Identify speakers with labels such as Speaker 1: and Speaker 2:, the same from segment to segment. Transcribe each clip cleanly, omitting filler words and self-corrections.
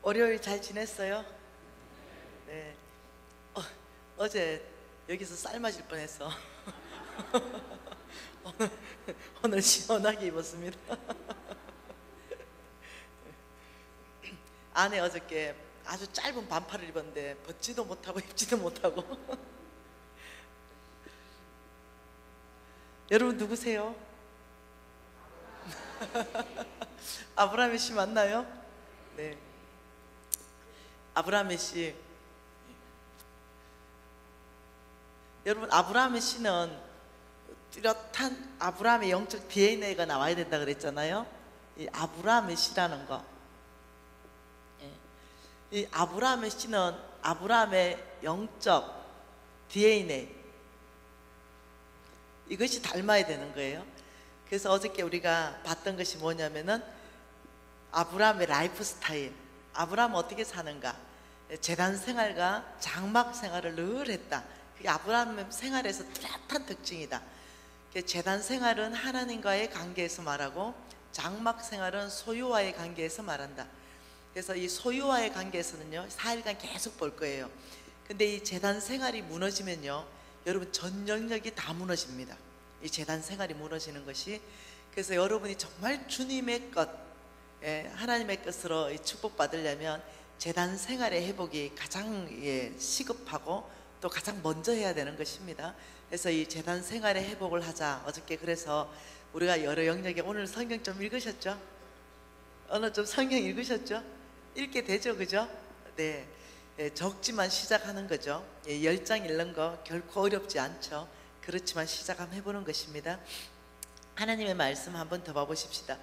Speaker 1: 월요일 잘 지냈어요? 네. 어제 여기서 쌀 맞을 뻔했어. 오늘 시원하게 입었습니다. 안에 어저께 아주 짧은 반팔을 입었는데 벗지도 못하고 입지도 못하고. 여러분 누구세요? 아브라함의 씨 맞나요? 네. 아브라함의 씨. 여러분 아브라함의 씨는 뚜렷한 아브라함의 영적 DNA가 나와야 된다 그랬잖아요. 이 아브라함의 씨라는 거. 이 아브라함의 씨는 아브라함의 영적 DNA, 이것이 닮아야 되는 거예요. 그래서 어저께 우리가 봤던 것이 뭐냐면은 아브라함의 라이프 스타일, 아브라함은 어떻게 사는가, 제단 생활과 장막 생활을 늘 했다. 그게 아브라함 생활에서 뚜렷한 특징이다. 제단 생활은 하나님과의 관계에서 말하고 장막 생활은 소유와의 관계에서 말한다. 그래서 이 소유와의 관계에서는요 4일간 계속 볼 거예요. 근데 이 제단 생활이 무너지면요 여러분 전 영역이 다 무너집니다. 이 제단 생활이 무너지는 것이. 그래서 여러분이 정말 주님의 것, 하나님의 것으로 축복받으려면 제단 생활의 회복이 가장 시급하고 또 가장 먼저 해야 되는 것입니다. 그래서 이 제단 생활의 회복을 하자. 어저께 그래서 우리가 여러 영역에, 오늘 성경 좀 읽으셨죠? 오늘 좀 성경 읽으셨죠? 읽게 되죠, 그죠? 네, 적지만 시작하는 거죠. 10장 읽는 거 결코 어렵지 않죠. 그렇지만 시작 한번 해보는 것입니다. 하나님의 말씀 한번 더 봐보십시다.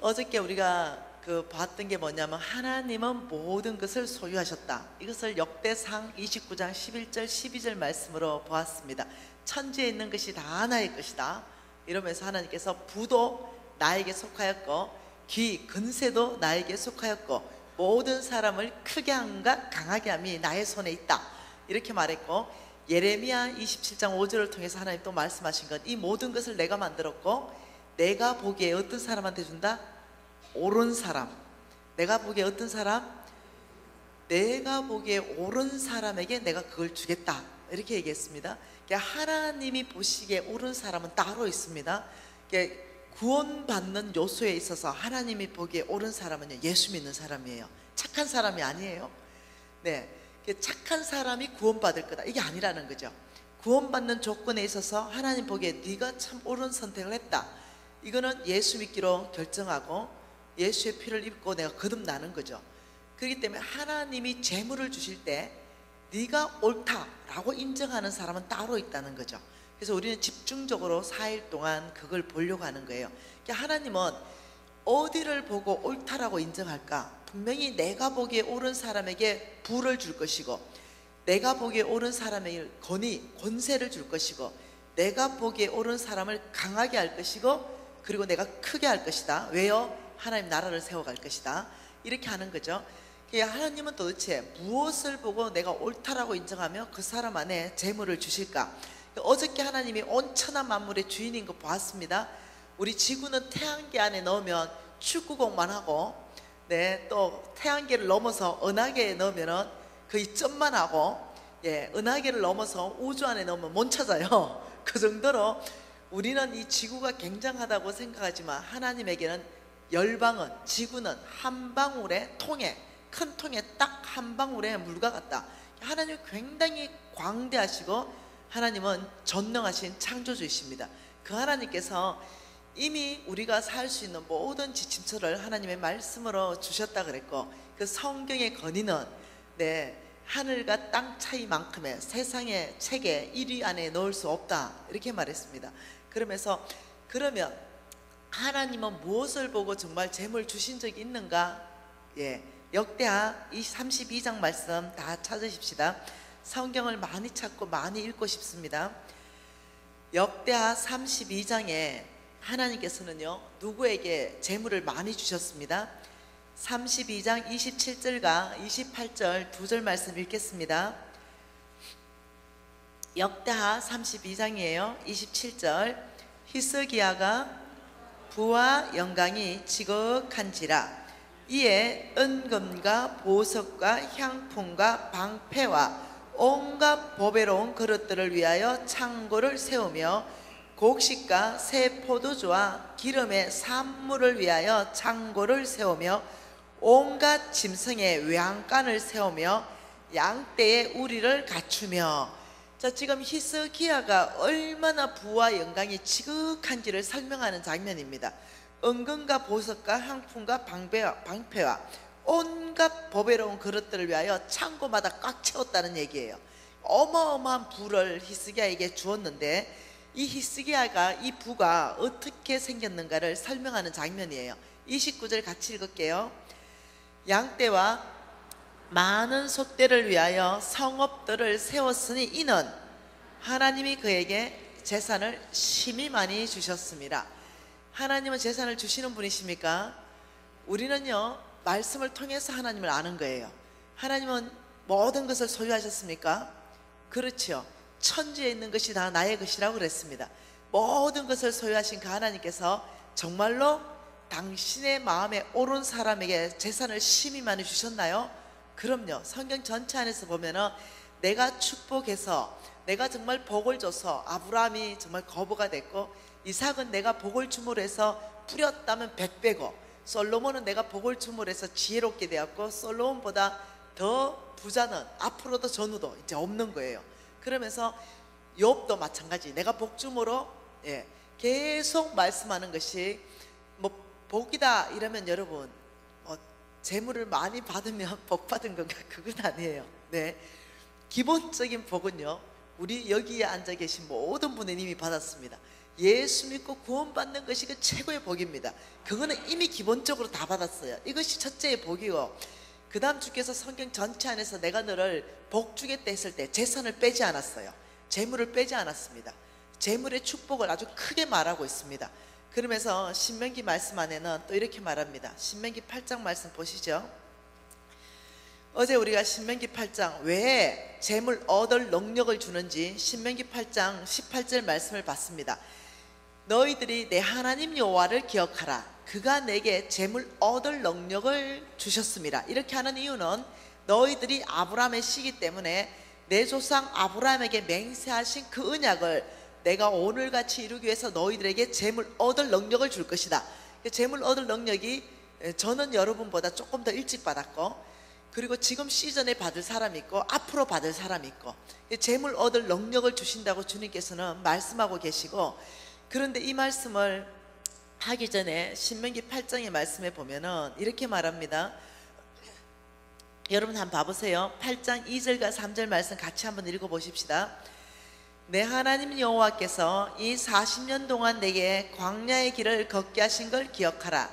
Speaker 1: 어저께 우리가 봤던 게 뭐냐면 하나님은 모든 것을 소유하셨다. 이것을 역대상 29장 11절 12절 말씀으로 보았습니다. 천지에 있는 것이 다 나의 것이다 이러면서 하나님께서 부도 나에게 속하였고 귀 근세도 나에게 속하였고 모든 사람을 크게 함과 강하게 함이 나의 손에 있다 이렇게 말했고, 예레미야 27장 5절을 통해서 하나님 또 말씀하신 것, 이 모든 것을 내가 만들었고 내가 보기에 어떤 사람한테 준다? 옳은 사람. 내가 보기에 어떤 사람? 내가 보기에 옳은 사람에게 내가 그걸 주겠다 이렇게 얘기했습니다. 하나님이 보시기에 옳은 사람은 따로 있습니다. 구원받는 요소에 있어서 하나님이 보기에 옳은 사람은요 예수 믿는 사람이에요. 착한 사람이 아니에요. 네, 착한 사람이 구원받을 거다 이게 아니라는 거죠. 구원받는 조건에 있어서 하나님 보기에 네가 참 옳은 선택을 했다, 이거는 예수 믿기로 결정하고 예수의 피를 입고 내가 거듭나는 거죠. 그렇기 때문에 하나님이 재물을 주실 때 네가 옳다라고 인정하는 사람은 따로 있다는 거죠. 그래서 우리는 집중적으로 4일 동안 그걸 보려고 하는 거예요. 하나님은 어디를 보고 옳다라고 인정할까? 분명히 내가 보기에 옳은 사람에게 부를 줄 것이고, 내가 보기에 옳은 사람에게 권세를 줄 것이고, 내가 보기에 옳은 사람을 강하게 할 것이고, 그리고 내가 크게 할 것이다. 왜요? 하나님 나라를 세워갈 것이다 이렇게 하는 거죠. 하나님은 도대체 무엇을 보고 내가 옳다라고 인정하며 그 사람 안에 재물을 주실까? 어저께 하나님이 온 천하 만물의 주인인 거 보았습니다. 우리 지구는 태양계 안에 넣으면 축구공만 하고, 네, 또 태양계를 넘어서 은하계에 넣으면 거의 점만 하고, 은하계를 넘어서 우주 안에 넣으면 못 찾아요. 그 정도로 우리는 이 지구가 굉장하다고 생각하지만 하나님에게는 열방은, 지구는 한 방울의 통에, 큰 통에 딱 한 방울의 물과 같다. 하나님은 굉장히 광대하시고 하나님은 전능하신 창조주이십니다. 그 하나님께서 이미 우리가 살 수 있는 모든 지침서를 하나님의 말씀으로 주셨다 그랬고, 그 성경의 건의는 하늘과 땅 차이만큼의 세상의 책에 1위 안에 넣을 수 없다 이렇게 말했습니다. 그러면 하나님은 무엇을 보고 정말 재물 주신 적이 있는가? 역대하 32장 말씀 다 찾으십시다. 성경을 많이 찾고 많이 읽고 싶습니다. 역대하 32장에 하나님께서는요 누구에게 재물을 많이 주셨습니다. 32장 27절과 28절 두 절 말씀 읽겠습니다. 역대하 32장이에요. 27절, 히스기야가 부와 영광이 지극한지라 이에 은금과 보석과 향품과 방패와 온갖 보배로운 그릇들을 위하여 창고를 세우며 곡식과 새 포도주와 기름의 산물을 위하여 창고를 세우며 온갖 짐승의 외양간을 세우며 양떼의 우리를 갖추며. 자, 지금 히스기야가 얼마나 부와 영광이 지극한지를 설명하는 장면입니다. 은금과 보석과 향품과 방패와 온갖 보배로운 그릇들을 위하여 창고마다 꽉 채웠다는 얘기예요. 어마어마한 부를 히스기야에게 주었는데 이 히스기야가 이 부가 어떻게 생겼는가를 설명하는 장면이에요. 29절 같이 읽을게요. 양떼와 많은 소떼를 위하여 성읍들을 세웠으니 이는 하나님이 그에게 재산을 심히 많이 주셨습니다. 하나님은 재산을 주시는 분이십니까? 우리는요, 말씀을 통해서 하나님을 아는 거예요. 하나님은 모든 것을 소유하셨습니까? 그렇죠. 천지에 있는 것이 다 나의 것이라고 그랬습니다. 모든 것을 소유하신 그 하나님께서 정말로 당신의 마음에 옳은 사람에게 재산을 심히 많이 주셨나요? 그럼요. 성경 전체 안에서 보면은 내가 축복해서, 내가 정말 복을 줘서 아브라함이 정말 거부가 됐고, 이삭은 내가 복을 줌으로 해서 뿌렸다면 100배고, 솔로몬은 내가 복을 줌으로 해서 지혜롭게 되었고, 솔로몬보다 더 부자는 앞으로도 전후도 이제 없는 거예요. 그러면서 욥도 마찬가지. 내가 복 줌으로, 계속 말씀하는 것이 뭐 복이다 이러면 여러분, 재물을 많이 받으면 복 받은 건가? 그건 아니에요. 네, 기본적인 복은요, 우리 여기에 앉아 계신 모든 분은 이미 받았습니다. 예수 믿고 구원받는 것이 그 최고의 복입니다. 그거는 이미 기본적으로 다 받았어요. 이것이 첫째의 복이고, 그 다음 주께서 성경 전체 안에서 내가 너를 복 주겠다 했을 때 재산을 빼지 않았어요. 재물을 빼지 않았습니다. 재물의 축복을 아주 크게 말하고 있습니다. 그러면서 신명기 말씀 안에는 또 이렇게 말합니다. 신명기 8장 말씀 보시죠. 어제 우리가 신명기 8장 왜 재물 얻을 능력을 주는지 신명기 8장 18절 말씀을 봤습니다. 너희들이 내 하나님 여호와를 기억하라. 그가 내게 재물 얻을 능력을 주셨습니다. 이렇게 하는 이유는 너희들이 아브라함의 씨기 때문에 내 조상 아브라함에게 맹세하신 그 언약을 내가 오늘같이 이루기 위해서 너희들에게 재물 얻을 능력을 줄 것이다. 재물 얻을 능력이 저는 여러분보다 조금 더 일찍 받았고, 그리고 지금 시즌에 받을 사람이 있고 앞으로 받을 사람이 있고, 재물 얻을 능력을 주신다고 주님께서는 말씀하고 계시고, 그런데 이 말씀을 하기 전에 신명기 8장의 말씀에 보면은 이렇게 말합니다. 여러분 한번 봐보세요. 8장 2절과 3절 말씀 같이 한번 읽어보십시다. 내 하나님 여호와께서 이 40년 동안 내게 광야의 길을 걷게 하신 걸 기억하라.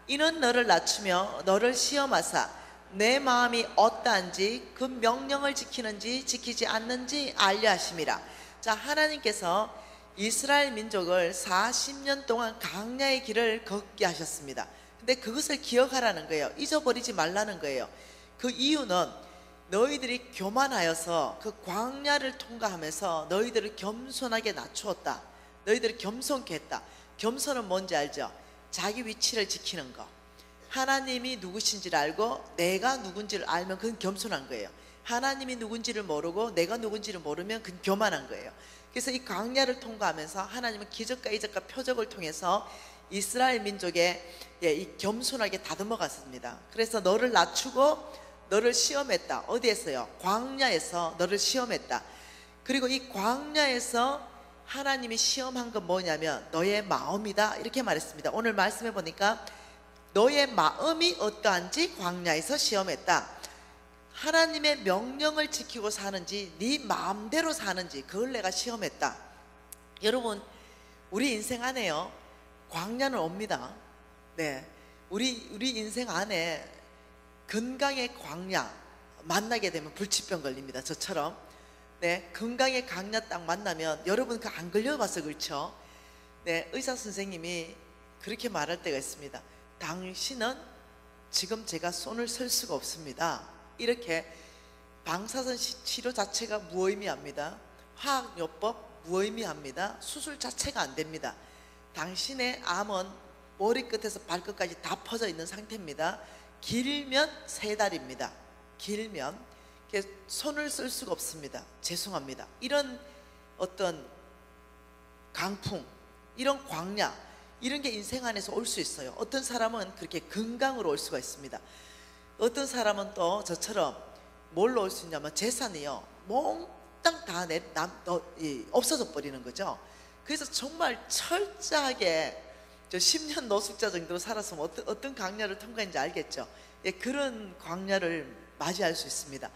Speaker 1: 이는 너를 낮추며 너를 시험하사 내 마음이 어떠한지 그 명령을 지키는지 지키지 않는지 알려 하심이라. 자, 하나님께서 이스라엘 민족을 40년 동안 광야의 길을 걷게 하셨습니다. 근데 그것을 기억하라는 거예요. 잊어버리지 말라는 거예요. 그 이유는 너희들이 교만하여서 그 광야를 통과하면서 너희들을 겸손하게 낮추었다. 너희들을 겸손케 했다. 겸손은 뭔지 알죠? 자기 위치를 지키는 거. 하나님이 누구신지를 알고 내가 누군지를 알면 그건 겸손한 거예요. 하나님이 누군지를 모르고 내가 누군지를 모르면 그건 교만한 거예요. 그래서 이 광야를 통과하면서 하나님은 기적과 이적과 표적을 통해서 이스라엘 민족에 이 겸손하게 다듬어 갔습니다. 그래서 너를 낮추고 너를 시험했다. 어디에서요? 광야에서 너를 시험했다. 그리고 이 광야에서 하나님이 시험한 건 뭐냐면 너의 마음이다, 이렇게 말했습니다. 오늘 말씀해 보니까 너의 마음이 어떠한지 광야에서 시험했다. 하나님의 명령을 지키고 사는지 네 마음대로 사는지 그걸 내가 시험했다. 여러분, 우리 인생 안에요, 광야는 옵니다. 네, 우리 인생 안에 건강의 광야 만나게 되면 불치병 걸립니다. 저처럼. 네, 건강의 광야 딱 만나면, 여러분 그 안 걸려봐서 그렇죠? 네, 의사 선생님이 그렇게 말할 때가 있습니다. 당신은 지금 제가 손을 쓸 수가 없습니다. 이렇게 방사선 치료 자체가 무의미합니다. 화학요법 무의미합니다. 수술 자체가 안 됩니다. 당신의 암은 머리끝에서 발끝까지 다 퍼져 있는 상태입니다. 길면 3달입니다. 길면 손을 쓸 수가 없습니다. 죄송합니다. 이런 어떤 강풍, 이런 광야, 이런 게 인생 안에서 올 수 있어요. 어떤 사람은 그렇게 건강으로 올 수가 있습니다. 어떤 사람은 또 저처럼 뭘로 올 수 있냐면 재산이요, 몽땅 다 없어져 버리는 거죠. 그래서 정말 철저하게 저 10년 노숙자 정도로 살았으면 어떤 광야를 통과했는지 알겠죠. 예, 그런 광야를 맞이할 수 있습니다.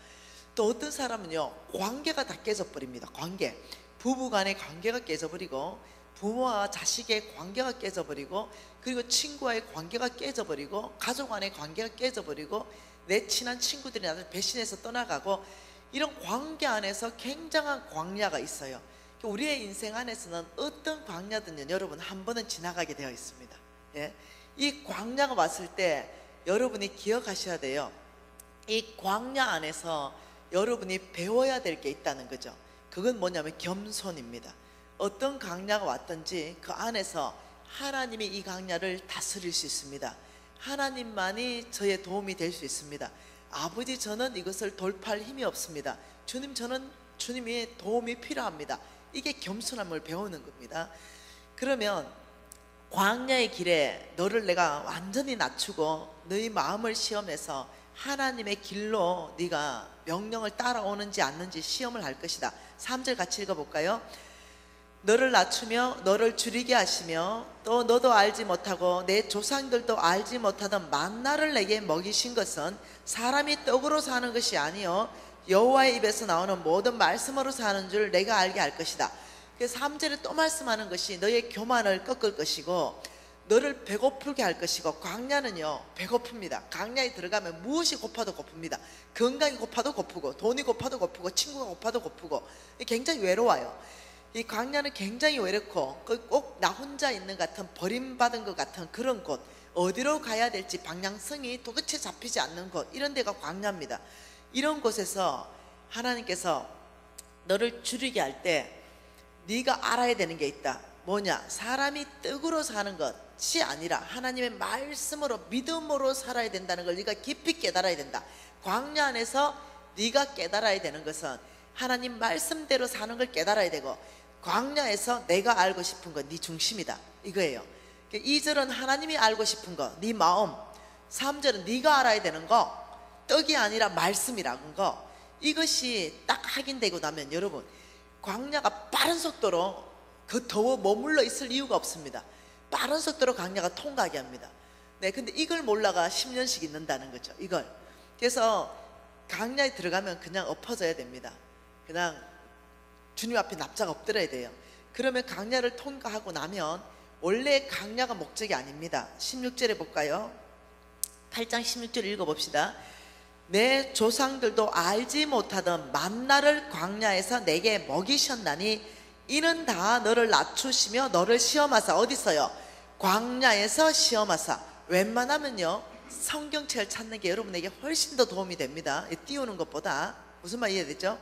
Speaker 1: 또 어떤 사람은요, 관계가 다 깨져버립니다. 관계, 부부간의 관계가 깨져버리고, 부모와 자식의 관계가 깨져버리고, 그리고 친구와의 관계가 깨져버리고, 가족 간의 관계가 깨져버리고, 내 친한 친구들이 나를 배신해서 떠나가고, 이런 관계 안에서 굉장한 광야가 있어요. 우리의 인생 안에서는 어떤 광야든요, 여러분 한 번은 지나가게 되어 있습니다. 예? 이 광야가 왔을 때 여러분이 기억하셔야 돼요. 이 광야 안에서 여러분이 배워야 될 게 있다는 거죠. 그건 뭐냐면 겸손입니다. 어떤 광야가 왔든지 그 안에서 하나님이 이 광야를 다스릴 수 있습니다. 하나님만이 저의 도움이 될 수 있습니다. 아버지, 저는 이것을 돌파할 힘이 없습니다. 주님, 저는 주님의 도움이 필요합니다. 이게 겸손함을 배우는 겁니다. 그러면 광야의 길에 너를 내가 완전히 낮추고 너희 마음을 시험해서 하나님의 길로 네가 명령을 따라오는지 않는지 시험을 할 것이다. 3절 같이 읽어볼까요? 너를 낮추며 너를 줄이게 하시며 또 너도 알지 못하고 내 조상들도 알지 못하던 만나를 내게 먹이신 것은 사람이 떡으로 사는 것이 아니요 여호와의 입에서 나오는 모든 말씀으로 사는 줄 내가 알게 할 것이다. 그래서 3절에 또 말씀하는 것이 너의 교만을 꺾을 것이고 너를 배고프게 할 것이고, 광야는요 배고픕니다. 광야에 들어가면 무엇이 고파도 고픕니다. 건강이 고파도 고프고, 돈이 고파도 고프고, 친구가 고파도 고프고, 굉장히 외로워요. 이 광야는 굉장히 외롭고 꼭 나 혼자 있는 것 같은, 버림받은 것 같은 그런 곳, 어디로 가야 될지 방향성이 도대체 잡히지 않는 곳, 이런 데가 광야입니다. 이런 곳에서 하나님께서 너를 줄이게 할 때 네가 알아야 되는 게 있다. 뭐냐? 사람이 떡으로 사는 것이 아니라 하나님의 말씀으로, 믿음으로 살아야 된다는 걸 네가 깊이 깨달아야 된다. 광야 안에서 네가 깨달아야 되는 것은 하나님 말씀대로 사는 걸 깨달아야 되고, 광야에서 내가 알고 싶은 건 네 중심이다, 이거예요. 2절은 하나님이 알고 싶은 거, 네 마음. 3절은 네가 알아야 되는 거, 떡이 아니라 말씀이라는 거. 이것이 딱 확인되고 나면 여러분, 광야가 빠른 속도로 그 더워 머물러 있을 이유가 없습니다. 빠른 속도로 광야가 통과하게 합니다. 네, 근데 이걸 몰라가 10년씩 있는다는 거죠. 이걸. 그래서 광야에 들어가면 그냥 엎어져야 됩니다. 그냥 주님 앞에 납작 엎드려야 돼요. 그러면 광야를 통과하고 나면 원래 광야가 목적이 아닙니다. 16절에 볼까요? 8장 16절 읽어봅시다. 내 조상들도 알지 못하던 만나를 광야에서 내게 먹이셨나니 이는 다 너를 낮추시며 너를 시험하사. 어디서요? 광야에서 시험하사. 웬만하면요 성경책을 찾는 게 여러분에게 훨씬 더 도움이 됩니다. 띄우는 것보다. 무슨 말 이해되죠?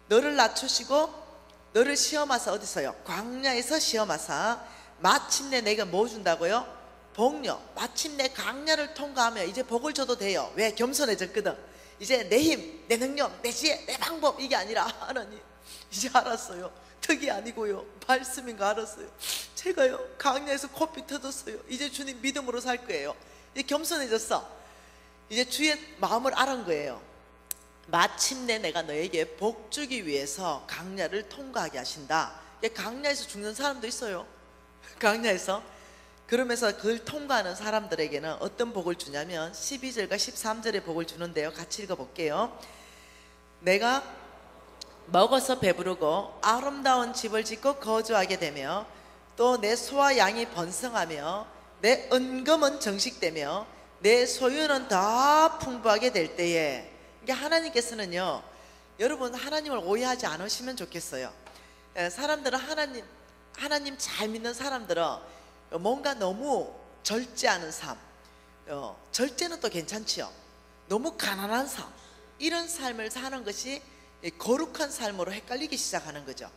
Speaker 1: 너를 낮추시고 너를 시험하사. 어디서요? 광야에서 시험하사. 마침내 내가 뭐 준다고요? 복요. 마침내 광야를 통과하며 이제 복을 줘도 돼요. 왜? 겸손해졌거든. 이제 내 힘, 내 능력, 내 지혜, 내 방법, 이게 아니라 하나님, 이제 알았어요. 덕이 아니고요 말씀인 거 알았어요. 제가요 광야에서 코피 터졌어요. 이제 주님 믿음으로 살 거예요. 이제 겸손해졌어. 이제 주의 마음을 알은 거예요. 마침내 내가 너에게 복 주기 위해서 광야를 통과하게 하신다. 광야에서 죽는 사람도 있어요. 광야에서. 그러면서 그걸 통과하는 사람들에게는 어떤 복을 주냐면 12절과 13절의 복을 주는데요, 같이 읽어볼게요. 내가 먹어서 배부르고 아름다운 집을 짓고 거주하게 되며 또 내 소와 양이 번성하며 내 은금은 정식되며 내 소유는 다 풍부하게 될 때에. 그러니까 하나님께서는요, 여러분 하나님을 오해하지 않으시면 좋겠어요. 사람들은 하나님 잘 믿는 사람들은 뭔가 너무 절제하는 삶, 절제는 또 괜찮지요. 너무 가난한 삶, 이런 삶을 사는 것이 거룩한 삶으로 헷갈리기 시작하는 거죠.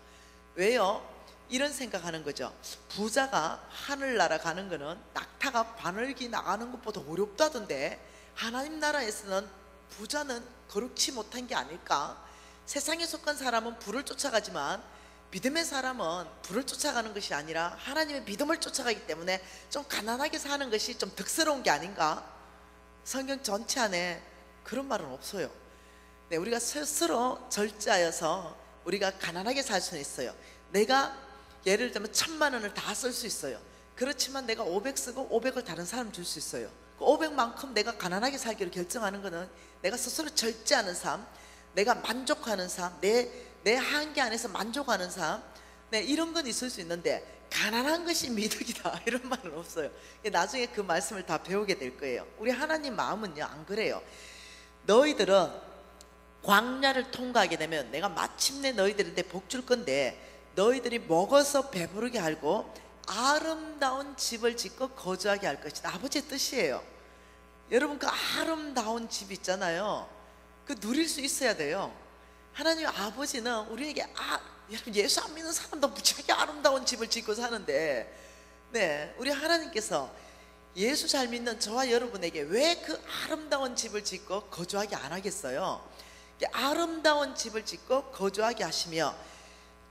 Speaker 1: 왜요? 이런 생각하는 거죠. 부자가 하늘나라 가는 거는 낙타가 바늘기 나가는 것보다 어렵다던데 하나님 나라에서는 부자는 거룩치 못한 게 아닐까? 세상에 속한 사람은 부를 쫓아가지만 믿음의 사람은 부를 쫓아가는 것이 아니라 하나님의 믿음을 쫓아가기 때문에 좀 가난하게 사는 것이 좀 득스러운 게 아닌가? 성경 전체 안에 그런 말은 없어요. 네, 우리가 스스로 절제하여서 우리가 가난하게 살 수는 있어요. 내가 예를 들면 1,000만 원을 다 쓸 수 있어요. 그렇지만 내가 500 쓰고 500을 다른 사람 줄 수 있어요. 그 500만큼 내가 가난하게 살기로 결정하는 것은 내가 스스로 절제하는 삶, 내가 만족하는 삶, 내 한계 안에서 만족하는 삶, 네, 이런 건 있을 수 있는데 가난한 것이 미덕이다 이런 말은 없어요. 나중에 그 말씀을 다 배우게 될 거예요. 우리 하나님 마음은요 안 그래요. 너희들은 광야를 통과하게 되면 내가 마침내 너희들한테 복 줄 건데 너희들이 먹어서 배부르게 하고 아름다운 집을 짓고 거주하게 할 것이다. 아버지의 뜻이에요. 여러분 그 아름다운 집 있잖아요. 그 누릴 수 있어야 돼요. 하나님 아버지는 우리에게 여러분 예수 안 믿는 사람도 무지하게 아름다운 집을 짓고 사는데, 네, 우리 하나님께서 예수 잘 믿는 저와 여러분에게 왜 그 아름다운 집을 짓고 거주하게 안 하겠어요? 아름다운 집을 짓고 거주하게 하시며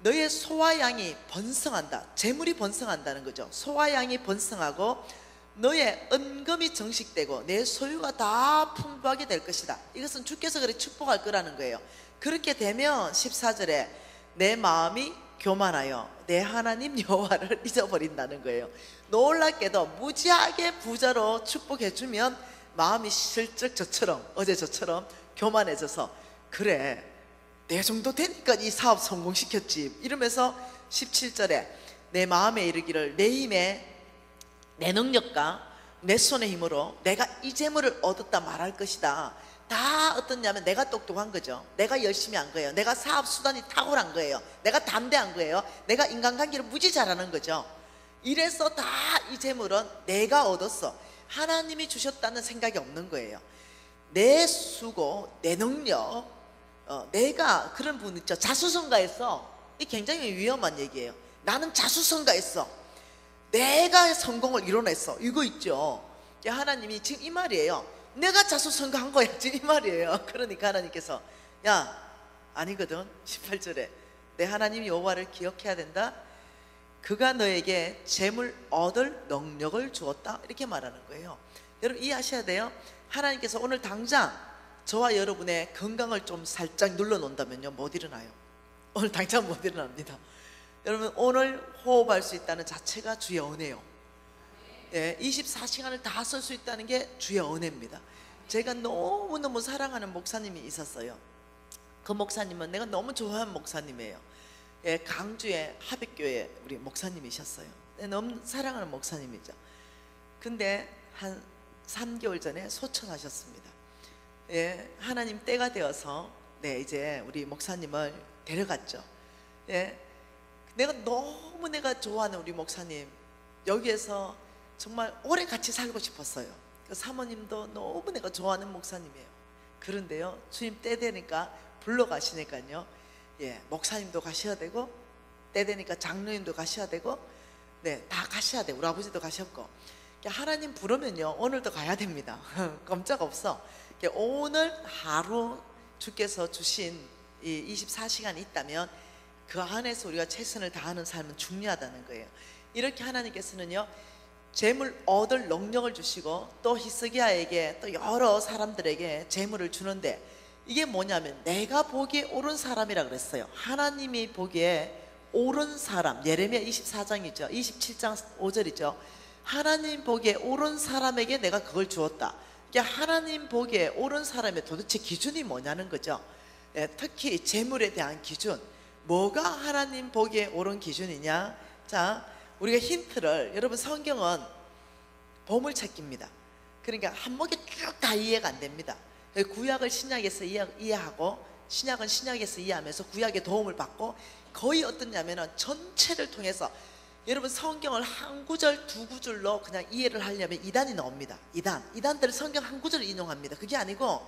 Speaker 1: 너의 소와 양이 번성한다. 재물이 번성한다는 거죠. 소와 양이 번성하고 너의 은금이 정식되고 내 소유가 다 풍부하게 될 것이다. 이것은 주께서 그렇게 축복할 거라는 거예요. 그렇게 되면 14절에 내 마음이 교만하여 내 하나님 여호와를 잊어버린다는 거예요. 놀랍게도 무지하게 부자로 축복해주면 마음이 슬쩍 어제 저처럼 교만해져서 그래 내 정도 되니까 이 사업 성공시켰지 이러면서 17절에 내 마음에 이르기를 내 힘에 내 능력과 내 손의 힘으로 내가 이 재물을 얻었다 말할 것이다. 다 어떻냐면 내가 똑똑한 거죠. 내가 열심히 한 거예요. 내가 사업 수단이 탁월한 거예요. 내가 담대한 거예요. 내가 인간관계를 무지 잘하는 거죠. 이래서 다 이 재물은 내가 얻었어. 하나님이 주셨다는 생각이 없는 거예요. 내 수고, 내 능력, 내가 그런 분 있죠. 자수성가했어. 이 굉장히 위험한 얘기예요. 나는 자수성가했어. 내가 성공을 이뤄냈어. 이거 있죠. 하나님이 지금 이 말이에요. 내가 자수성가한 거야 지금 이 말이에요. 그러니까 하나님께서 야 아니거든. 18절에 내 하나님 여호와를 기억해야 된다. 그가 너에게 재물 얻을 능력을 주었다 이렇게 말하는 거예요. 여러분 이해하셔야 돼요. 하나님께서 오늘 당장 저와 여러분의 건강을 좀 살짝 눌러놓는다면요 못 일어나요. 오늘 당장 못 일어납니다. 여러분 오늘 호흡할 수 있다는 자체가 주의 은혜요. 예, 24시간을 다 쓸 수 있다는 게 주의 은혜입니다. 제가 너무너무 사랑하는 목사님이 있었어요. 그 목사님은 내가 너무 좋아하는 목사님이에요. 예, 강주의 하백교회 우리 목사님이셨어요. 너무 사랑하는 목사님이죠. 근데 한 3개월 전에 소천하셨습니다. 예, 하나님 때가 되어서 네, 이제 우리 목사님을 데려갔죠. 예, 내가 좋아하는 우리 목사님 여기에서 정말 오래 같이 살고 싶었어요. 그 사모님도 너무 내가 좋아하는 목사님이에요. 그런데요 주님 때 되니까 불러가시니까요 예, 목사님도 가셔야 되고 때 되니까 장로님도 가셔야 되고 네, 다 가셔야 돼요. 우리 아버지도 가셨고 하나님 부르면요 오늘도 가야 됩니다. 꼼짝 없어. 오늘 하루 주께서 주신 이 24시간이 있다면 그 안에서 우리가 최선을 다하는 삶은 중요하다는 거예요. 이렇게 하나님께서는요 재물 얻을 능력을 주시고 또 히스기야에게 또 여러 사람들에게 재물을 주는데 이게 뭐냐면 내가 보기에 옳은 사람이라 그랬어요. 하나님이 보기에 옳은 사람, 예레미야 24장이죠 27장 5절이죠 하나님 보기에 옳은 사람에게 내가 그걸 주었다. 하나님 보기에 옳은 사람의 도대체 기준이 뭐냐는 거죠. 예, 특히 재물에 대한 기준, 뭐가 하나님 보기에 옳은 기준이냐. 자, 우리가 힌트를, 여러분 성경은 보물찾기입니다. 그러니까 한목에 쭉 다 이해가 안 됩니다. 구약을 신약에서 이해하고 신약은 신약에서 이해하면서 구약의 도움을 받고 거의 어떠냐면은 전체를 통해서 여러분 성경을 한 구절 두 구절로 그냥 이해를 하려면 이단이 나옵니다. 이단들은 성경 한 구절을 인용합니다. 그게 아니고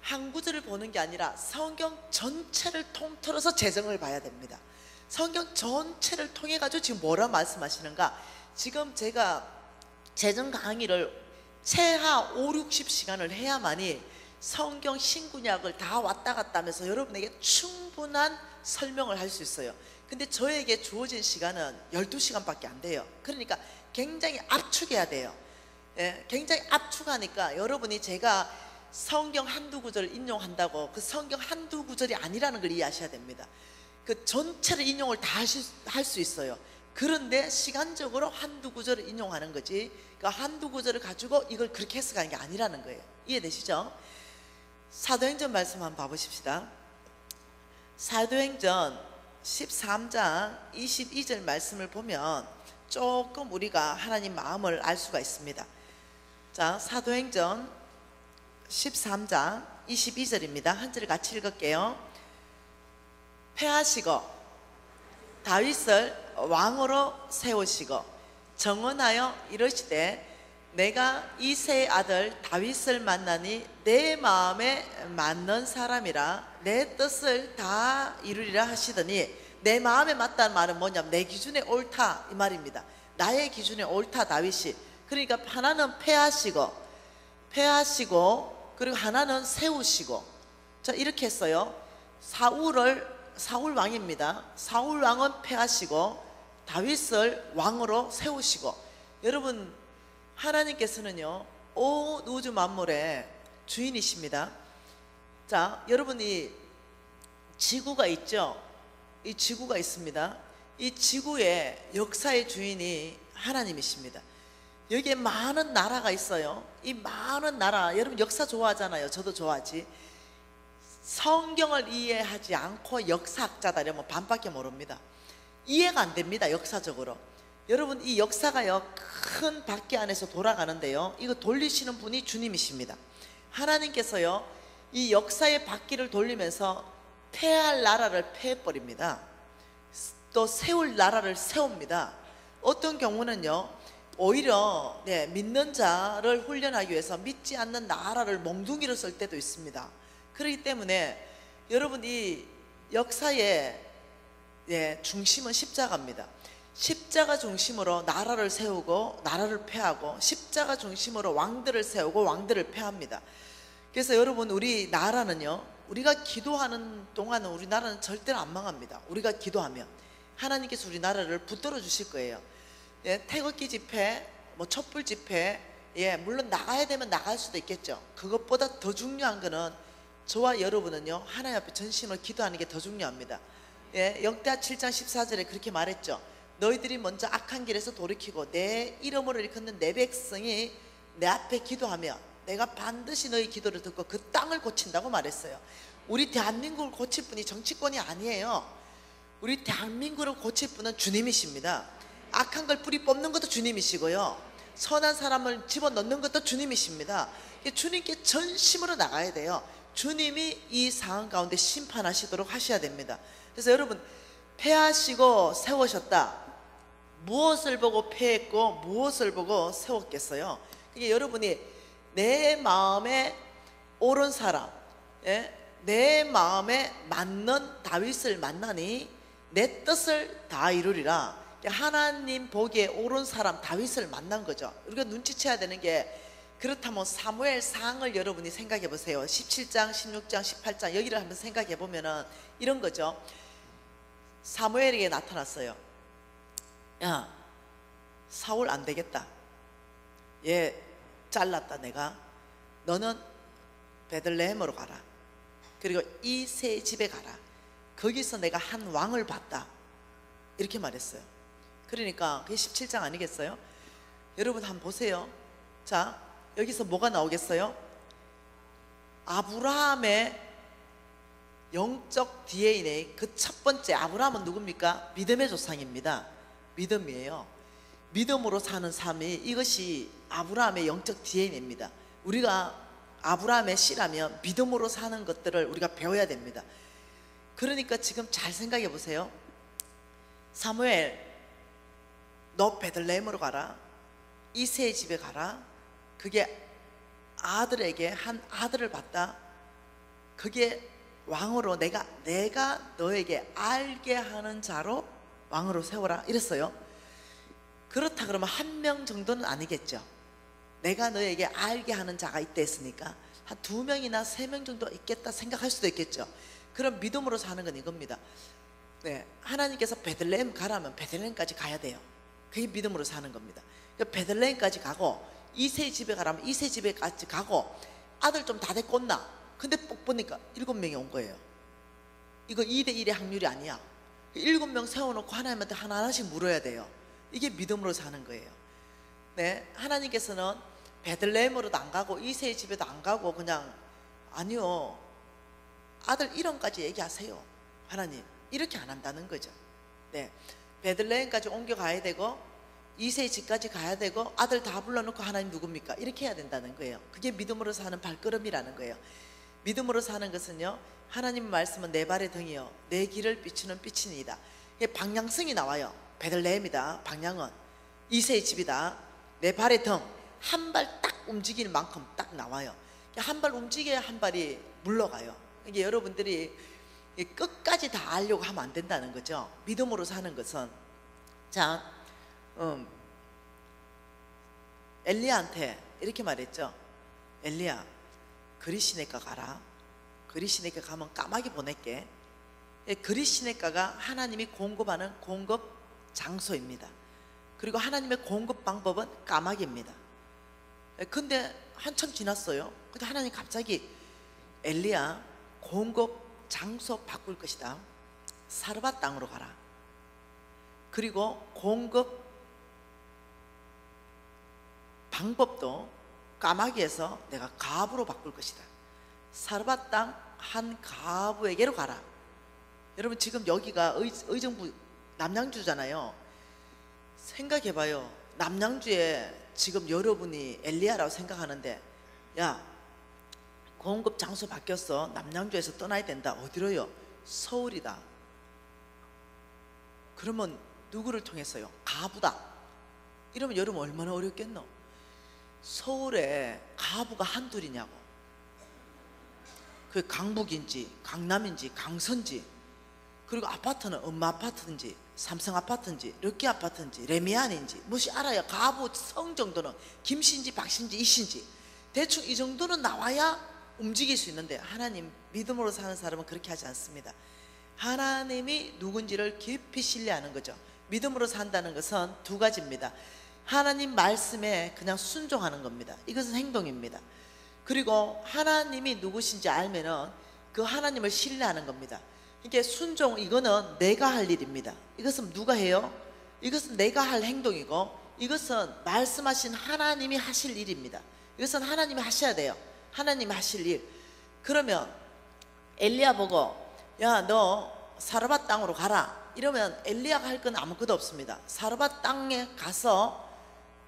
Speaker 1: 한 구절을 보는 게 아니라 성경 전체를 통틀어서 재정을 봐야 됩니다. 성경 전체를 통해 가지고 지금 뭐라 말씀하시는가. 지금 제가 재정 강의를 최하 5, 60시간을 해야만이 성경 신구약을 다 왔다 갔다 하면서 여러분에게 충분한 설명을 할 수 있어요. 근데 저에게 주어진 시간은 12시간밖에 안 돼요. 그러니까 굉장히 압축해야 돼요. 예, 굉장히 압축하니까 여러분이 제가 성경 한두 구절을 인용한다고 그 성경 한두 구절이 아니라는 걸 이해하셔야 됩니다. 그 전체를 인용을 다 할 수 있어요. 그런데 시간적으로 한두 구절을 인용하는 거지, 그 한두 구절을 가지고 이걸 그렇게 해석하는 게 아니라는 거예요. 이해되시죠? 사도행전 말씀 한번 봐보십시다. 사도행전 13장 22절 말씀을 보면 조금 우리가 하나님 마음을 알 수가 있습니다. 자, 사도행전 13장 22절입니다. 한 절 같이 읽을게요. 패하시고 다윗을 왕으로 세우시고 정언하여 이르시되 내가 이새의 아들 다윗을 만나니 내 마음에 맞는 사람이라 내 뜻을 다 이루리라 하시더니, 내 마음에 맞다는 말은 뭐냐면 내 기준에 옳다 이 말입니다. 나의 기준에 옳다 다윗이. 그러니까 하나는 패하시고 그리고 하나는 세우시고. 자, 이렇게 했어요. 사울 왕입니다. 사울 왕은 패하시고 다윗을 왕으로 세우시고. 여러분, 하나님께서는요 온 우주 만물의 주인이십니다. 자, 여러분이 지구가 있죠. 이 지구가 있습니다. 이 지구의 역사의 주인이 하나님이십니다. 여기에 많은 나라가 있어요. 이 많은 나라, 여러분 역사 좋아하잖아요. 저도 좋아하지. 성경을 이해하지 않고 역사학자다 이러면 반밖에 모릅니다. 이해가 안 됩니다. 역사적으로. 여러분, 이 역사가요 큰 바퀴 안에서 돌아가는데요, 이거 돌리시는 분이 주님이십니다. 하나님께서요 이 역사의 바퀴를 돌리면서 패할 나라를 패해버립니다. 또 세울 나라를 세웁니다. 어떤 경우는요 오히려 믿는 자를 훈련하기 위해서 믿지 않는 나라를 몽둥이로 쓸 때도 있습니다. 그렇기 때문에 여러분, 이 역사의 중심은 십자가입니다. 십자가 중심으로 나라를 세우고 나라를 패하고, 십자가 중심으로 왕들을 세우고 왕들을 패합니다. 그래서 여러분, 우리 나라는요, 우리가 기도하는 동안은 우리나라는 절대로 안 망합니다. 우리가 기도하면 하나님께서 우리 나라를 붙들어 주실 거예요. 태극기 집회, 촛불 집회, 물론 나가야 되면 나갈 수도 있겠죠. 그것보다 더 중요한 거는 저와 여러분은요 하나님 앞에 전심을 기도하는 게 더 중요합니다. 역대하 7장 14절에 그렇게 말했죠. 너희들이 먼저 악한 길에서 돌이키고 내 이름으로 일컫는 내 백성이 내 앞에 기도하며 내가 반드시 너희 기도를 듣고 그 땅을 고친다고 말했어요. 우리 대한민국을 고칠 분이 정치권이 아니에요. 우리 대한민국을 고칠 분은 주님이십니다. 악한 걸 뿌리 뽑는 것도 주님이시고요, 선한 사람을 집어넣는 것도 주님이십니다. 주님께 전심으로 나가야 돼요. 주님이 이 상황 가운데 심판하시도록 하셔야 됩니다. 그래서 여러분, 패하시고 세우셨다. 무엇을 보고 패했고 무엇을 보고 세웠겠어요? 그게 여러분이 내 마음에 옳은 사람, 내 마음에 맞는 다윗을 만나니 내 뜻을 다 이루리라. 하나님 보기에 옳은 사람 다윗을 만난 거죠. 우리가 눈치채야 되는 게, 그렇다면 사무엘 상을 여러분이 생각해 보세요. 17장, 16장, 18장 여기를 한번 생각해 보면은 이런 거죠. 사무엘에게 나타났어요. 야, 사울 안 되겠다. 얘 잘랐다 내가. 너는 베들레헴으로 가라. 그리고 이새 집에 가라. 거기서 내가 한 왕을 봤다. 이렇게 말했어요. 그러니까 그게 17장 아니겠어요? 여러분 한번 보세요. 자, 여기서 뭐가 나오겠어요? 아브라함의 영적 DNA, 그 첫 번째, 아브라함은 누굽니까? 믿음의 조상입니다. 믿음이에요. 믿음으로 사는 삶이, 이것이 아브라함의 영적 DNA입니다. 우리가 아브라함의 씨라면 믿음으로 사는 것들을 우리가 배워야 됩니다. 그러니까 지금 잘 생각해 보세요. 사무엘, 너 베들레헴으로 가라. 이새의 집에 가라. 그게 아들에게 한 아들을 봤다. 그게 왕으로 내가 너에게 알게 하는 자로 왕으로 세워라 이랬어요. 그렇다 그러면 한 명 정도는 아니겠죠. 내가 너에게 알게 하는 자가 있다 했으니까 한 2명이나 3명 정도 있겠다 생각할 수도 있겠죠. 그럼 믿음으로 사는 건 이겁니다. 네, 하나님께서 베들레헴 가라면 베들레헴까지 가야 돼요. 그게 믿음으로 사는 겁니다. 그러니까 베들레헴까지 가고 이세 집에 가라면 이세 집에까지 가고 아들 좀 다 데리고 온나? 근데 꼭 보니까 7명이 온 거예요. 이거 2대1의 확률이 아니야. 7명 세워놓고 하나님한테 하나하나씩 물어야 돼요. 이게 믿음으로 사는 거예요. 네, 하나님께서는 베들레헴으로도 안 가고 이세의 집에도 안 가고 그냥 아니요, 아들 이름까지 얘기하세요. 하나님 이렇게 안 한다는 거죠. 네, 베들레헴까지 옮겨가야 되고 이세의 집까지 가야 되고 아들 다 불러놓고 하나님 누굽니까? 이렇게 해야 된다는 거예요. 그게 믿음으로 사는 발걸음이라는 거예요. 믿음으로 사는 것은요, 하나님 말씀은 내 발의 등이요 내 길을 비추는 빛이니이다. 방향성이 나와요. 베들레헴이다, 방향은 이세의 집이다, 내 발의 등, 한 발 딱 움직이는 만큼 딱 나와요. 한 발 움직여야 한 발이 물러가요. 이게 여러분들이 끝까지 다 알려고 하면 안 된다는 거죠. 믿음으로 사는 것은. 자, 엘리야한테 이렇게 말했죠. 엘리야, 그리시네가 가라. 그리시네가 가면 까마귀 보낼게. 그리시네가가 하나님이 공급하는 공급 장소입니다. 그리고 하나님의 공급 방법은 까마귀입니다. 근데 한참 지났어요. 근데 하나님 갑자기 엘리야, 공급 장소 바꿀 것이다. 사르밧 땅으로 가라. 그리고 공급 방법도 까마귀에서 내가 가부로 바꿀 것이다. 사르밧 땅 한 가부에게로 가라. 여러분 지금 여기가 의정부 남양주잖아요. 생각해봐요. 남양주에 지금 여러분이 엘리야라고 생각하는데, 야, 공급 장소 바뀌었어. 남양주에서 떠나야 된다. 어디로요? 서울이다. 그러면 누구를 통해서요? 가부다. 이러면 여러분 얼마나 어렵겠노? 서울에 가부가 한둘이냐고. 그 강북인지 강남인지 강서인지, 그리고 아파트는 엄마 아파트인지 삼성 아파트인지 럭키 아파트인지 레미안인지 무엇이 알아야 가부 성 정도는 김씨인지 박씨인지 이씨인지 대충 이 정도는 나와야 움직일 수 있는데, 하나님 믿음으로 사는 사람은 그렇게 하지 않습니다. 하나님이 누군지를 깊이 신뢰하는 거죠. 믿음으로 산다는 것은 두 가지입니다. 하나님 말씀에 그냥 순종하는 겁니다. 이것은 행동입니다. 그리고 하나님이 누구신지 알면은 그 하나님을 신뢰하는 겁니다. 이게 순종, 이거는 내가 할 일입니다. 이것은 누가 해요? 이것은 내가 할 행동이고, 이것은 말씀하신 하나님이 하실 일입니다. 이것은 하나님이 하셔야 돼요. 하나님이 하실 일. 그러면 엘리야 보고 야, 너 사르밧 땅으로 가라 이러면 엘리야가 할 건 아무것도 없습니다. 사르밧 땅에 가서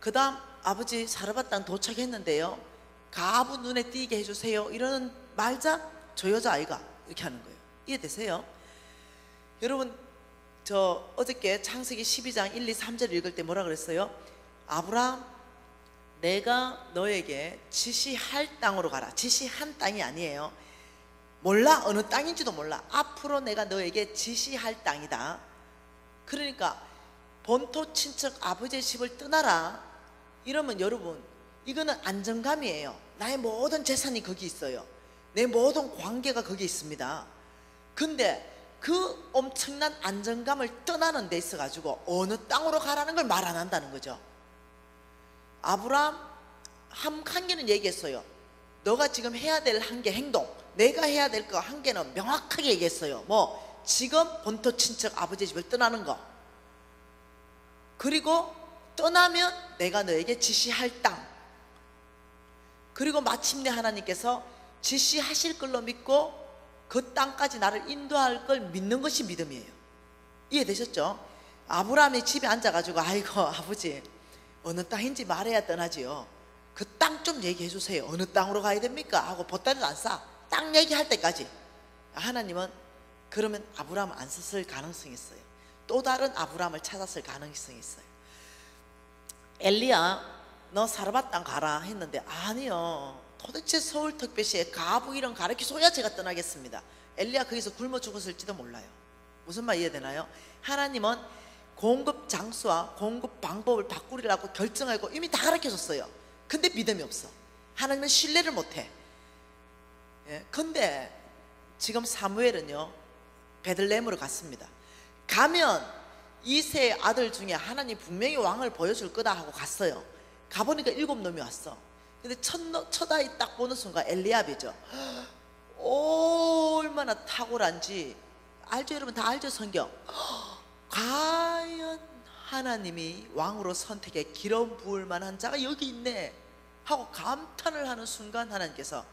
Speaker 1: 그 다음 아버지 사르밧 땅 도착했는데요, 가부 눈에 띄게 해주세요 이러는 말자 저 여자아이가 이렇게 하는 거예요. 이해되세요? 여러분, 저 어저께 창세기 12장 1, 2, 3절 읽을 때 뭐라 그랬어요? 아브라함, 내가 너에게 지시할 땅으로 가라. 지시한 땅이 아니에요. 몰라, 어느 땅인지도 몰라. 앞으로 내가 너에게 지시할 땅이다. 그러니까 본토 친척 아버지의 집을 떠나라 이러면 여러분, 이거는 안정감이에요. 나의 모든 재산이 거기 있어요. 내 모든 관계가 거기 있습니다. 근데 그 엄청난 안정감을 떠나는 데 있어 가지고 어느 땅으로 가라는 걸 말 안 한다는 거죠. 아브라함 한 개는 얘기했어요. 너가 지금 해야 될 한 개 행동, 내가 해야 될 거 한 개는 명확하게 얘기했어요. 뭐 지금 본토 친척 아버지 집을 떠나는 거, 그리고 떠나면 내가 너에게 지시할 땅, 그리고 마침내 하나님께서 지시하실 걸로 믿고 그 땅까지 나를 인도할 걸 믿는 것이 믿음이에요. 이해되셨죠? 아브라함이 집에 앉아가지고 아이고 아버지 어느 땅인지 말해야 떠나지요. 그 땅 좀 얘기해 주세요. 어느 땅으로 가야 됩니까? 하고 보따리를 안 싸. 땅 얘기할 때까지. 하나님은 그러면 아브라함을 안 썼을 가능성이 있어요. 또 다른 아브라함을 찾았을 가능성이 있어요. 엘리야, 너 사르밧 땅 가라 했는데 아니요, 도대체 서울특별시에 가부 이런 가르치소야 제가 떠나겠습니다. 엘리야 거기서 굶어 죽었을지도 몰라요. 무슨 말 이해되나요? 하나님은 공급 장소와 공급 방법을 바꾸리라고 결정하고 이미 다 가르쳐줬어요. 근데 믿음이 없어. 하나님은 신뢰를 못해. 예, 근데 지금 사무엘은요 베들레헴으로 갔습니다. 가면 이세 아들 중에 하나님 분명히 왕을 보여줄 거다 하고 갔어요. 가보니까 7놈이 왔어. 근데 첫 아이 딱 보는 순간 엘리압이죠. 얼마나 탁월한지 알죠? 여러분 다 알죠? 성경. 과연 하나님이 왕으로 선택해 기름 부을 만한 자가 여기 있네 하고 감탄을 하는 순간 하나님께서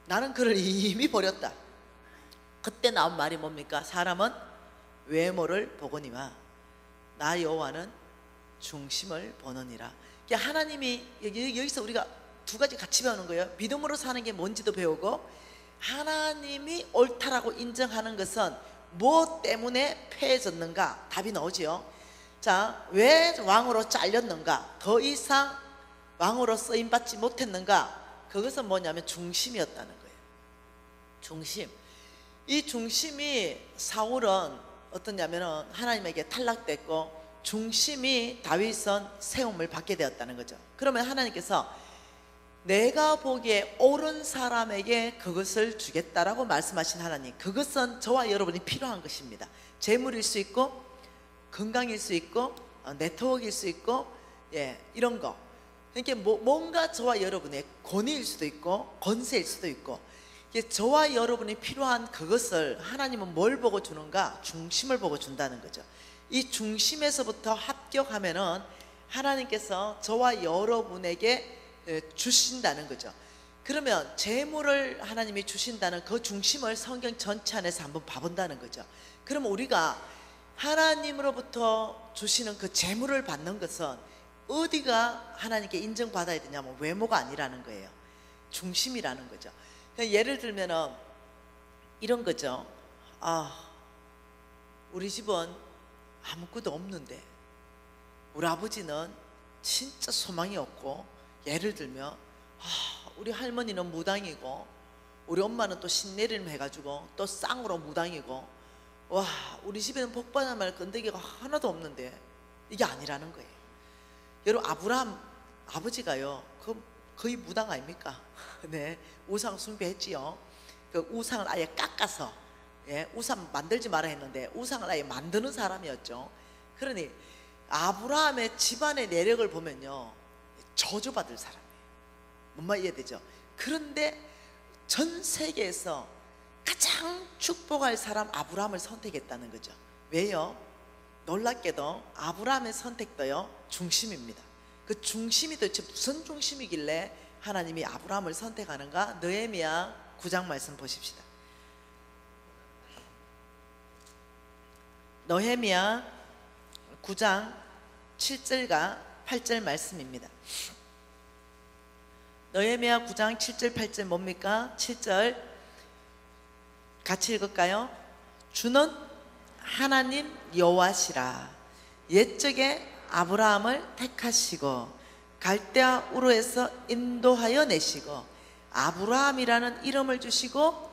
Speaker 1: 나는 그를 이미 버렸다. 그때 나온 말이 뭡니까? 사람은 외모를 보거니와 나 여호와는 중심을 보느니라. 그러니까 하나님이 여기서 우리가 두 가지 같이 배우는 거예요. 믿음으로 사는 게 뭔지도 배우고, 하나님이 옳다라고 인정하는 것은 무엇 때문에 패해졌는가? 답이 나오지요. 자, 왜 왕으로 잘렸는가? 더 이상 왕으로 쓰임받지 못했는가? 그것은 뭐냐면 중심이었다는 거예요. 중심. 이 중심이 사울은 어떠냐면은 하나님에게 탈락됐고, 중심이 다윗은 세움을 받게 되었다는 거죠. 그러면 하나님께서 내가 보기에 옳은 사람에게 그것을 주겠다라고 말씀하신 하나님, 그것은 저와 여러분이 필요한 것입니다. 재물일 수 있고, 건강일 수 있고, 네트워크일 수 있고, 예, 이런 거. 그러니까 뭔가 저와 여러분의 권위일 수도 있고 권세일 수도 있고, 저와 여러분이 필요한 그것을 하나님은 뭘 보고 주는가? 중심을 보고 준다는 거죠. 이 중심에서부터 합격하면은 하나님께서 저와 여러분에게 주신다는 거죠. 그러면 재물을 하나님이 주신다는 그 중심을 성경 전체 안에서 한번 봐본다는 거죠. 그러면 우리가 하나님으로부터 주시는 그 재물을 받는 것은 어디가 하나님께 인정받아야 되냐면 외모가 아니라는 거예요. 중심이라는 거죠. 예를 들면은 이런 거죠. 우리 집은 아무것도 없는데 우리 아버지는 진짜 소망이 없고, 예를 들면 우리 할머니는 무당이고 우리 엄마는 또 신내림 해가지고 또 쌍으로 무당이고, 와, 우리 집에는 복받아 말 건더기가 하나도 없는데, 이게 아니라는 거예요. 여러분, 아브라함 아버지가요 거의 무당 아닙니까? 네, 우상 숭배했지요. 그 우상을 아예 깎아서, 예, 우상 만들지 마라 했는데 우상을 아예 만드는 사람이었죠. 그러니 아브라함의 집안의 내력을 보면요 저주받을 사람이에요. 뭔 말 이해되죠? 그런데 전 세계에서 가장 축복할 사람 아브라함을 선택했다는 거죠. 왜요? 놀랍게도 아브라함의 선택도요 중심입니다. 그 중심이 도대체 무슨 중심이길래 하나님이 아브라함을 선택하는가? 느헤미야 9장 말씀 보십시다. 느헤미야 9장 7절과 8절 말씀입니다. 느헤미야 9장 7절 8절 뭡니까? 7절 같이 읽을까요? 주는 하나님 여호와시라. 옛적에 아브라함을 택하시고 갈대아 우르에서 인도하여 내시고 아브라함이라는 이름을 주시고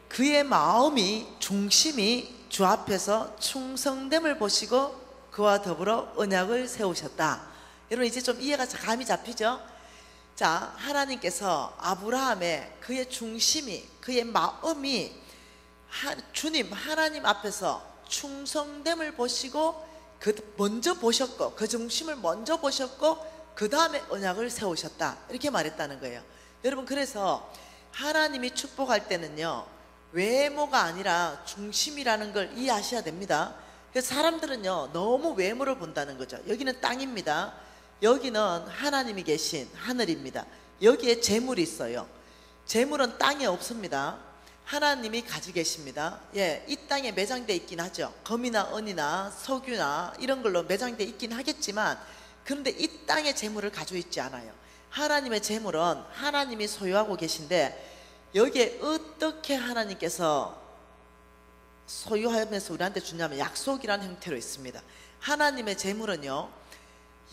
Speaker 1: 그의 마음이 중심이 주 앞에서 충성됨을 보시고 그와 더불어 언약을 세우셨다. 여러분 이제 좀 이해가 감이 잡히죠? 자, 하나님께서 아브라함의 그의 중심이, 그의 마음이 주님 하나님 앞에서 충성됨을 보시고 먼저 보셨고 그 중심을 먼저 보셨고 그 다음에 언약을 세우셨다, 이렇게 말했다는 거예요. 여러분, 그래서 하나님이 축복할 때는요 외모가 아니라 중심이라는 걸 이해하셔야 됩니다. 그래서 사람들은요 너무 외모를 본다는 거죠. 여기는 땅입니다. 여기는 하나님이 계신 하늘입니다. 여기에 재물이 있어요. 재물은 땅에 없습니다. 하나님이 가지고 계십니다. 예, 이 땅에 매장되어 있긴 하죠. 금이나 은이나 석유나 이런 걸로 매장되어 있긴 하겠지만, 그런데 이 땅의 재물을 가지고 있지 않아요. 하나님의 재물은 하나님이 소유하고 계신데, 여기에 어떻게 하나님께서 소유하면서 우리한테 주냐면 약속이라는 형태로 있습니다. 하나님의 재물은요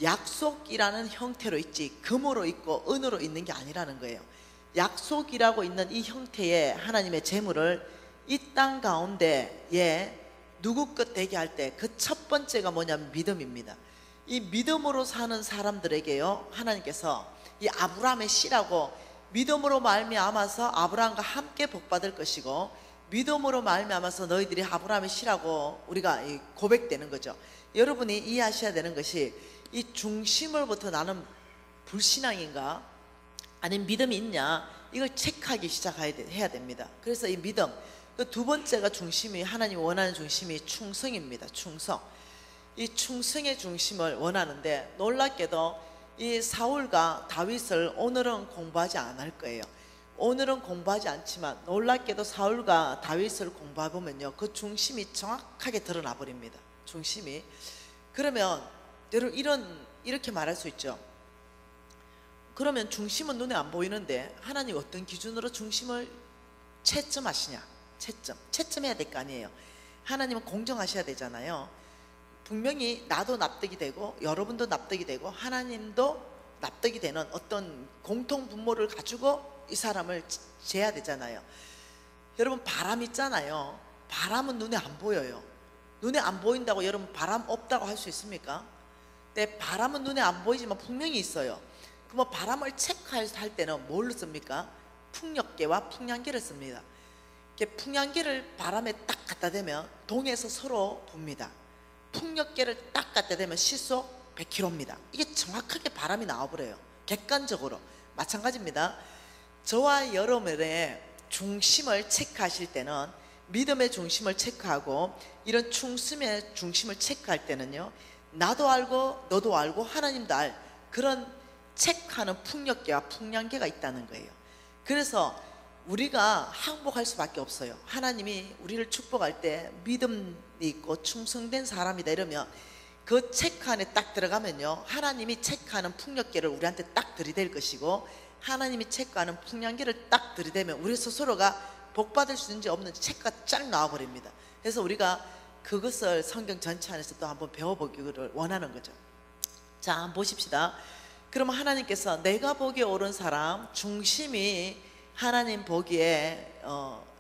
Speaker 1: 약속이라는 형태로 있지 금으로 있고 은으로 있는 게 아니라는 거예요. 약속이라고 있는 이 형태의 하나님의 재물을 이 땅 가운데 누구 것 되게 할 때 그 첫 번째가 뭐냐면 믿음입니다. 이 믿음으로 사는 사람들에게요, 하나님께서 이 아브라함의 씨라고, 믿음으로 말미암아서 아브라함과 함께 복받을 것이고, 믿음으로 말미암아서 너희들이 아브라함의 씨라고 우리가 고백되는 거죠. 여러분이 이해하셔야 되는 것이, 이 중심으로부터 나는 불신앙인가 아니면 믿음이 있냐, 이걸 체크하기 시작해야 됩니다. 그래서 이 믿음, 그 두 번째가 중심이, 하나님 원하는 중심이 충성입니다. 충성. 이 충성의 중심을 원하는데, 놀랍게도 이 사울과 다윗을 오늘은 공부하지 않을 거예요. 오늘은 공부하지 않지만 놀랍게도 사울과 다윗을 공부해 보면요, 그 중심이 정확하게 드러나 버립니다. 중심이. 그러면 여러분 이렇게 말할 수 있죠. 그러면 중심은 눈에 안 보이는데 하나님 어떤 기준으로 중심을 채점하시냐? 채점해야 될 거 아니에요. 하나님은 공정하셔야 되잖아요. 분명히 나도 납득이 되고 여러분도 납득이 되고 하나님도 납득이 되는 어떤 공통 분모를 가지고 이 사람을 재야 되잖아요. 여러분, 바람 있잖아요. 바람은 눈에 안 보여요. 눈에 안 보인다고 여러분 바람 없다고 할 수 있습니까? 네, 바람은 눈에 안 보이지만 분명히 있어요. 그럼 바람을 체크할 때는 뭘 씁니까? 풍력계와 풍량계를 씁니다. 풍량계를 바람에 딱 갖다 대면 동에서 서로 붑니다. 풍력계를 딱 갖다 대면 시속 100km입니다. 이게 정확하게 바람이 나와버려요. 객관적으로. 마찬가지입니다. 저와 여러분의 중심을 체크하실 때는, 믿음의 중심을 체크하고 이런 충성의 중심을 체크할 때는요, 나도 알고 너도 알고 하나님도 알 그런 체크하는 풍력계와 풍량계가 있다는 거예요. 그래서 우리가 항복할 수밖에 없어요. 하나님이 우리를 축복할 때 믿음이 있고 충성된 사람이다 이러면 그 체크 안에 딱 들어가면요, 하나님이 체크하는 풍력계를 우리한테 딱 들이댈 것이고, 하나님이 체크하는 풍량계를 딱 들이대면 우리 스스로가 복받을 수 있는지 없는지 체크가 쫙 나와버립니다. 그래서 우리가 그것을 성경 전체 안에서 또 한번 배워보기를 원하는 거죠. 자, 한번 보십시다. 그러면 하나님께서 내가 보기에 옳은 사람, 중심이 하나님 보기에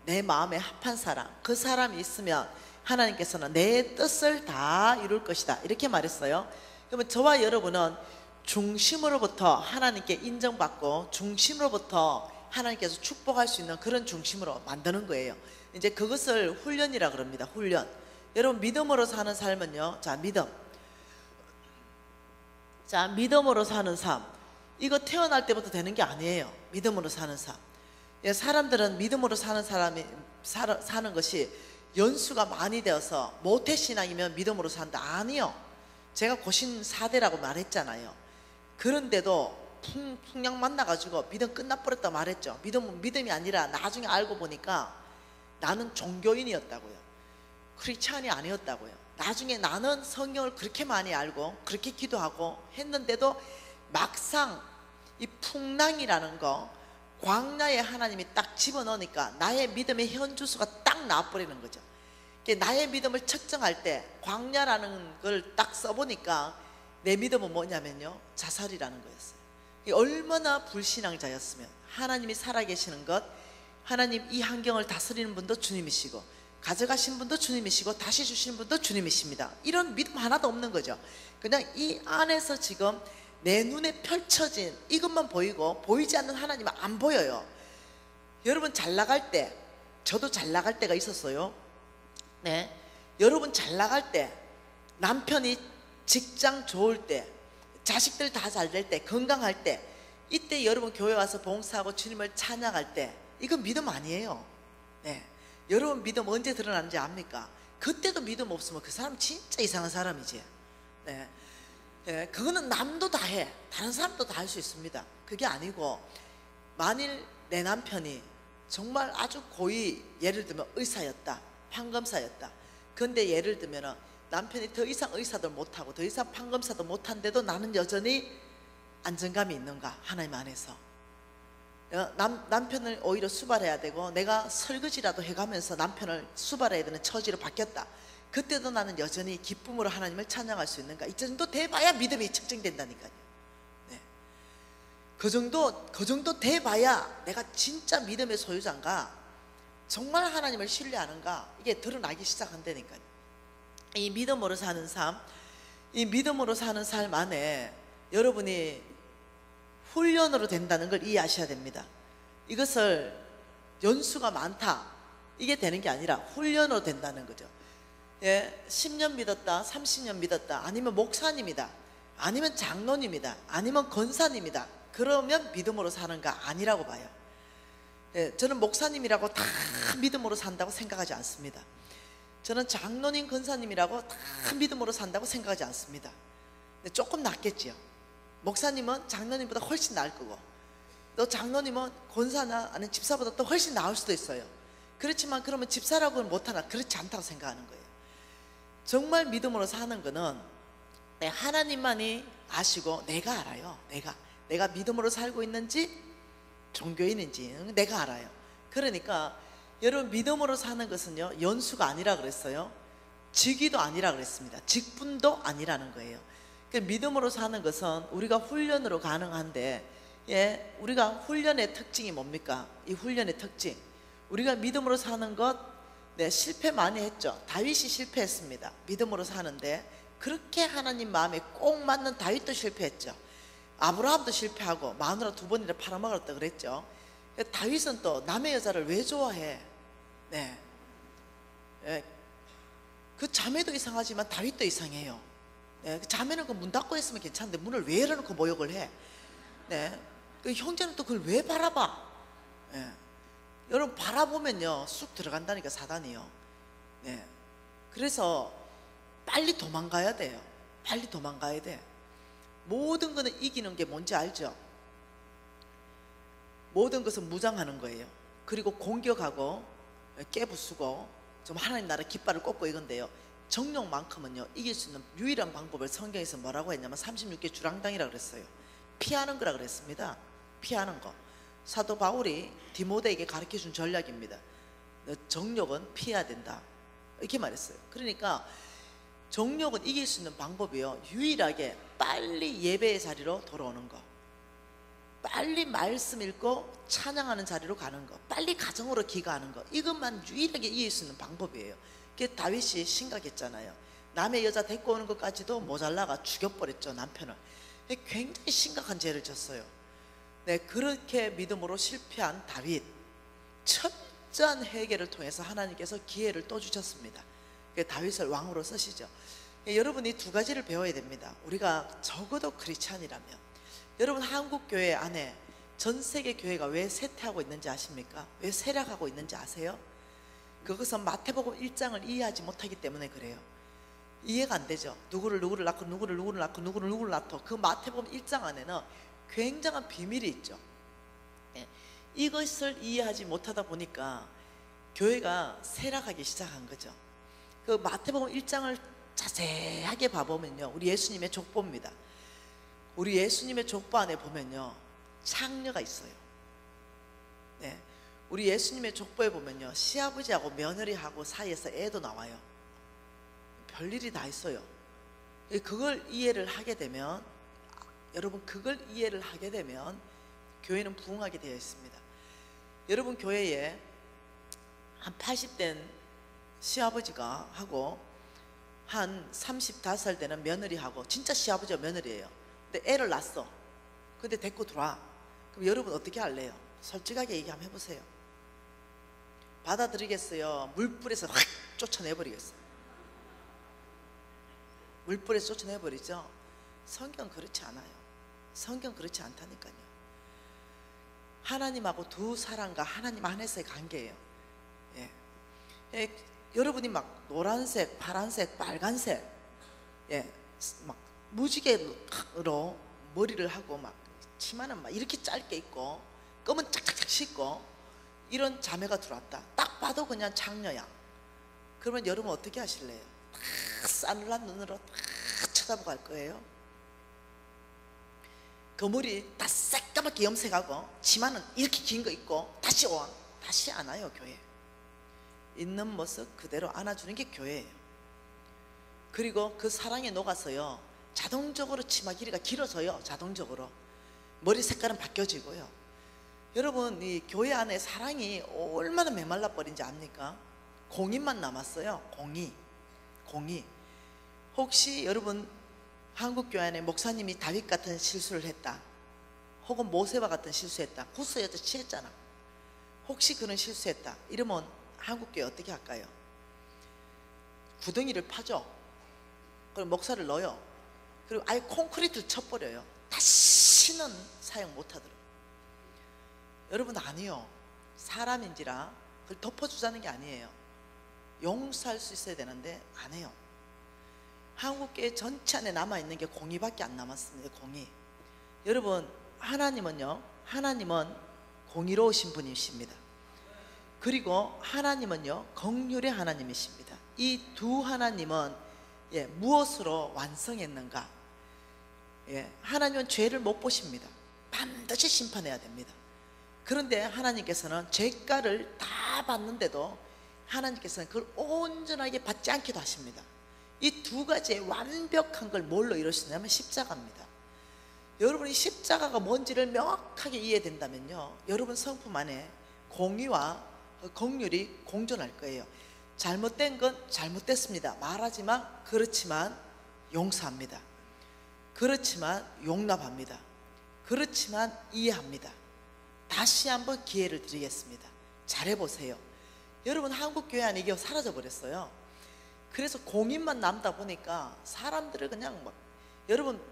Speaker 1: 내 마음에 합한 사람, 그 사람이 있으면 하나님께서는 내 뜻을 다 이룰 것이다, 이렇게 말했어요. 그러면 저와 여러분은 중심으로부터 하나님께 인정받고 중심으로부터 하나님께서 축복할 수 있는 그런 중심으로 만드는 거예요. 이제 그것을 훈련이라 그럽니다. 훈련. 여러분, 믿음으로 사는 삶은요, 자, 믿음으로 사는 삶, 이거 태어날 때부터 되는 게 아니에요. 믿음으로 사는 삶. 사람들은 믿음으로 사는 사람이 사는 것이 연수가 많이 되어서 모태신앙이면 믿음으로 산다. 아니요. 제가 고신 4대라고 말했잖아요. 그런데도 풍량 만나가지고 믿음 끝나버렸다 말했죠. 믿음이 아니라 나중에 알고 보니까 나는 종교인이었다고요. 크리스찬이 아니었다고요. 나중에 나는 성경을 그렇게 많이 알고 그렇게 기도하고 했는데도 막상 이 풍랑이라는 거, 광야에 하나님이 딱 집어넣으니까 나의 믿음의 현주소가 딱 나와버리는 거죠. 나의 믿음을 측정할 때 광야라는 걸 딱 써보니까 내 믿음은 뭐냐면요, 자살이라는 거였어요. 얼마나 불신앙자였으면, 하나님이 살아계시는 것, 하나님 이 환경을 다스리는 분도 주님이시고 가져가신 분도 주님이시고 다시 주시는 분도 주님이십니다, 이런 믿음 하나도 없는 거죠. 그냥 이 안에서 지금 내 눈에 펼쳐진 이것만 보이고 보이지 않는 하나님은 안 보여요. 여러분 잘 나갈 때, 저도 잘 나갈 때가 있었어요. 네, 여러분 잘 나갈 때, 남편이 직장 좋을 때, 자식들 다 잘 될 때, 건강할 때, 이때 여러분 교회 와서 봉사하고 주님을 찬양할 때, 이거 믿음 아니에요. 네, 여러분 믿음 언제 드러나는지 압니까? 그때도 믿음 없으면 그 사람 진짜 이상한 사람이지. 네, 네, 그거는 남도 다 해, 다른 사람도 다 할 수 있습니다. 그게 아니고, 만일 내 남편이 정말 아주 고위, 예를 들면 의사였다, 판검사였다. 근데 예를 들면 남편이 더 이상 의사도 못하고 더 이상 판검사도 못한데도 나는 여전히 안정감이 있는가? 하나님 안에서. 남편을 오히려 수발해야 되고 내가 설거지라도 해가면서 남편을 수발해야 되는 처지로 바뀌었다. 그때도 나는 여전히 기쁨으로 하나님을 찬양할 수 있는가? 이 정도 돼봐야 믿음이 측정된다니까요. 네. 그 정도 돼봐야 내가 진짜 믿음의 소유자인가, 정말 하나님을 신뢰하는가, 이게 드러나기 시작한다니까요. 이 믿음으로 사는 삶, 이 믿음으로 사는 삶 안에 여러분이 훈련으로 된다는 걸 이해하셔야 됩니다. 이것을 연수가 많다 이게 되는 게 아니라 훈련으로 된다는 거죠. 예, 10년 믿었다, 30년 믿었다, 아니면 목사님이다, 아니면 장로님이다, 아니면 권사님이다, 그러면 믿음으로 사는가 아니라고 봐요. 예, 저는 목사님이라고 다 믿음으로 산다고 생각하지 않습니다. 저는 장로님, 권사님이라고 다 믿음으로 산다고 생각하지 않습니다. 근데 조금 낫겠지요. 목사님은 장로님보다 훨씬 나을 거고, 또 장로님은 권사나 아니면 집사보다 또 훨씬 나을 수도 있어요. 그렇지만 그러면 집사라고는 못하나? 그렇지 않다고 생각하는 거예요. 정말 믿음으로 사는 거는 하나님만이 아시고 내가 알아요. 내가 믿음으로 살고 있는지 종교인인지 내가 알아요. 그러니까 여러분, 믿음으로 사는 것은요, 연수가 아니라 그랬어요. 직위도 아니라 그랬습니다. 직분도 아니라는 거예요. 믿음으로 사는 것은 우리가 훈련으로 가능한데, 예, 우리가 훈련의 특징이 뭡니까? 이 훈련의 특징, 우리가 믿음으로 사는 것, 네, 실패 많이 했죠. 다윗이 실패했습니다. 믿음으로 사는데 그렇게 하나님 마음에 꼭 맞는 다윗도 실패했죠. 아브라함도 실패하고 마누라 2번이나 팔아먹었다 그랬죠. 다윗은 또 남의 여자를 왜 좋아해? 네, 예, 그 자매도 이상하지만 다윗도 이상해요. 네, 그 자매는 그 문 닫고 있으면 괜찮은데 문을 왜 열어놓고 모욕을 해? 네, 그 형제는 또 그걸 왜 바라봐? 네, 여러분, 바라보면요 쑥 들어간다니까, 사단이요. 네, 그래서 빨리 도망가야 돼요. 빨리 도망가야 돼. 모든 것은 이기는 게 뭔지 알죠? 모든 것은 무장하는 거예요. 그리고 공격하고 깨부수고 좀 하나님 나라 깃발을 꽂고 이건데요, 정욕만큼은요 이길 수 있는 유일한 방법을 성경에서 뭐라고 했냐면 36개 주랑당이라고 그랬어요. 피하는 거라 그랬습니다. 피하는 거. 사도 바울이 디모데에게 가르쳐준 전략입니다. 정욕은 피해야 된다, 이렇게 말했어요. 그러니까 정욕은 이길 수 있는 방법이요, 유일하게 빨리 예배의 자리로 돌아오는 거, 빨리 말씀 읽고 찬양하는 자리로 가는 거, 빨리 가정으로 귀가하는 거, 이것만 유일하게 이길 수 있는 방법이에요. 그게 다윗이 심각했잖아요. 남의 여자 데리고 오는 것까지도 모자라가 죽여버렸죠, 남편을. 굉장히 심각한 죄를 졌어요. 네, 그렇게 믿음으로 실패한 다윗, 철저한 회개를 통해서 하나님께서 기회를 또 주셨습니다. 다윗을 왕으로 쓰시죠. 여러분이 2가지를 배워야 됩니다. 우리가 적어도 크리스찬이라면, 여러분, 한국 교회 안에 전 세계 교회가 왜 쇠퇴하고 있는지 아십니까? 왜 쇠락하고 있는지 아세요? 그것은 마태복음 1장을 이해하지 못하기 때문에 그래요. 이해가 안 되죠. 누구를 낳고 누구를 낳고 누구를 낳고, 그 마태복음 1장 안에는 굉장한 비밀이 있죠. 이것을 이해하지 못하다 보니까 교회가 쇠락하기 시작한 거죠. 그 마태복음 1장을 자세하게 봐보면요, 우리 예수님의 족보입니다. 우리 예수님의 족보 안에 보면요, 창녀가 있어요. 네, 우리 예수님의 족보에 보면요, 시아버지하고 며느리하고 사이에서 애도 나와요. 별일이 다 있어요. 그걸 이해를 하게 되면, 여러분, 그걸 이해를 하게 되면 교회는 부흥하게 되어 있습니다. 여러분, 교회에 한 80된 시아버지가 하고 한 35살 되는 며느리하고, 진짜 시아버지와 며느리예요. 근데 애를 낳았어. 근데 데리고 들어와. 그럼 여러분 어떻게 할래요? 솔직하게 얘기 한번 해보세요. 받아들이겠어요? 물불에서 확 쫓아내버리겠어요? 물불에서 쫓아내버리죠? 성경은 그렇지 않아요. 성경 그렇지 않다니까요. 하나님하고 두 사람과 하나님 안에서의 관계예요. 예. 예, 여러분이 막 노란색, 파란색, 빨간색, 예, 막 무지개로 머리를 하고 막 치마는 막 이렇게 짧게 입고 껌은 착착착 씻고 이런 자매가 들어왔다. 딱 봐도 그냥 장녀야. 그러면 여러분 어떻게 하실래요? 다 싸늘한 눈으로 다 쳐다보고 갈 거예요. 그 머리 다 새까맣게 염색하고 치마는 이렇게 긴 거 입고 다시 와. 다시 안 와요, 교회. 있는 모습 그대로 안아주는 게 교회예요. 그리고 그 사랑에 녹아서요, 자동적으로 치마 길이가 길어져요. 자동적으로 머리 색깔은 바뀌어지고요. 여러분, 이 교회 안에 사랑이 얼마나 메말라 버린지 압니까? 공의만 남았어요. 공의. 혹시 여러분 한국교회 안에 목사님이 다윗 같은 실수를 했다, 혹은 모세와 같은 실수했다, 구스여도 취했잖아, 혹시 그런 실수했다 이러면 한국교회 어떻게 할까요? 구덩이를 파죠. 그럼 목사를 넣어요. 그리고 아예 콘크리트를 쳐버려요. 다시는 사용 못하도록. 여러분, 아니요, 사람인지라 그걸 덮어주자는 게 아니에요. 용서할 수 있어야 되는데 안 해요. 한국교회 전체 안에 남아있는 게 공의밖에 안 남았습니다. 공의. 여러분, 하나님은 공의로우신 분이십니다. 그리고 하나님은요, 긍휼의 하나님이십니다. 이 두 하나님은 무엇으로 완성했는가? 하나님은 죄를 못 보십니다. 반드시 심판해야 됩니다. 그런데 하나님께서는 죄가를 다 받는데도 하나님께서는 그걸 온전하게 받지 않기도 하십니다. 이 두 가지의 완벽한 걸 뭘로 이루시냐면 십자가입니다. 여러분이 십자가가 뭔지를 명확하게 이해된다면요, 여러분 성품 안에 공의와 긍휼이 공존할 거예요. 잘못된 건 잘못됐습니다 말하지만, 그렇지만 용서합니다. 그렇지만 용납합니다. 그렇지만 이해합니다. 다시 한번 기회를 드리겠습니다. 잘해보세요. 여러분, 한국교회 안에 이게 사라져버렸어요. 그래서 공인만 남다 보니까 사람들을 그냥 여러분,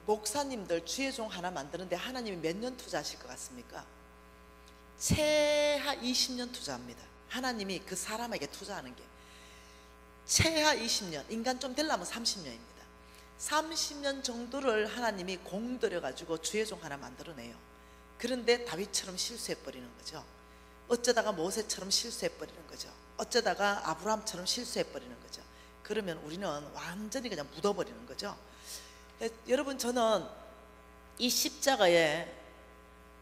Speaker 1: 목사님들 주의 종 하나 만드는데 하나님이 몇 년 투자하실 것 같습니까? 최하 20년 투자합니다. 하나님이 그 사람에게 투자하는 게 최하 20년, 인간 좀 되려면 30년입니다 30년 정도를 하나님이 공들여 가지고 주의 종 하나 만들어내요. 그런데 다윗처럼 실수해버리는 거죠. 어쩌다가 모세처럼 실수해버리는 거죠. 어쩌다가 아브라함처럼 실수해버리는 거죠. 그러면 우리는 완전히 그냥 묻어버리는 거죠. 여러분, 저는 이 십자가의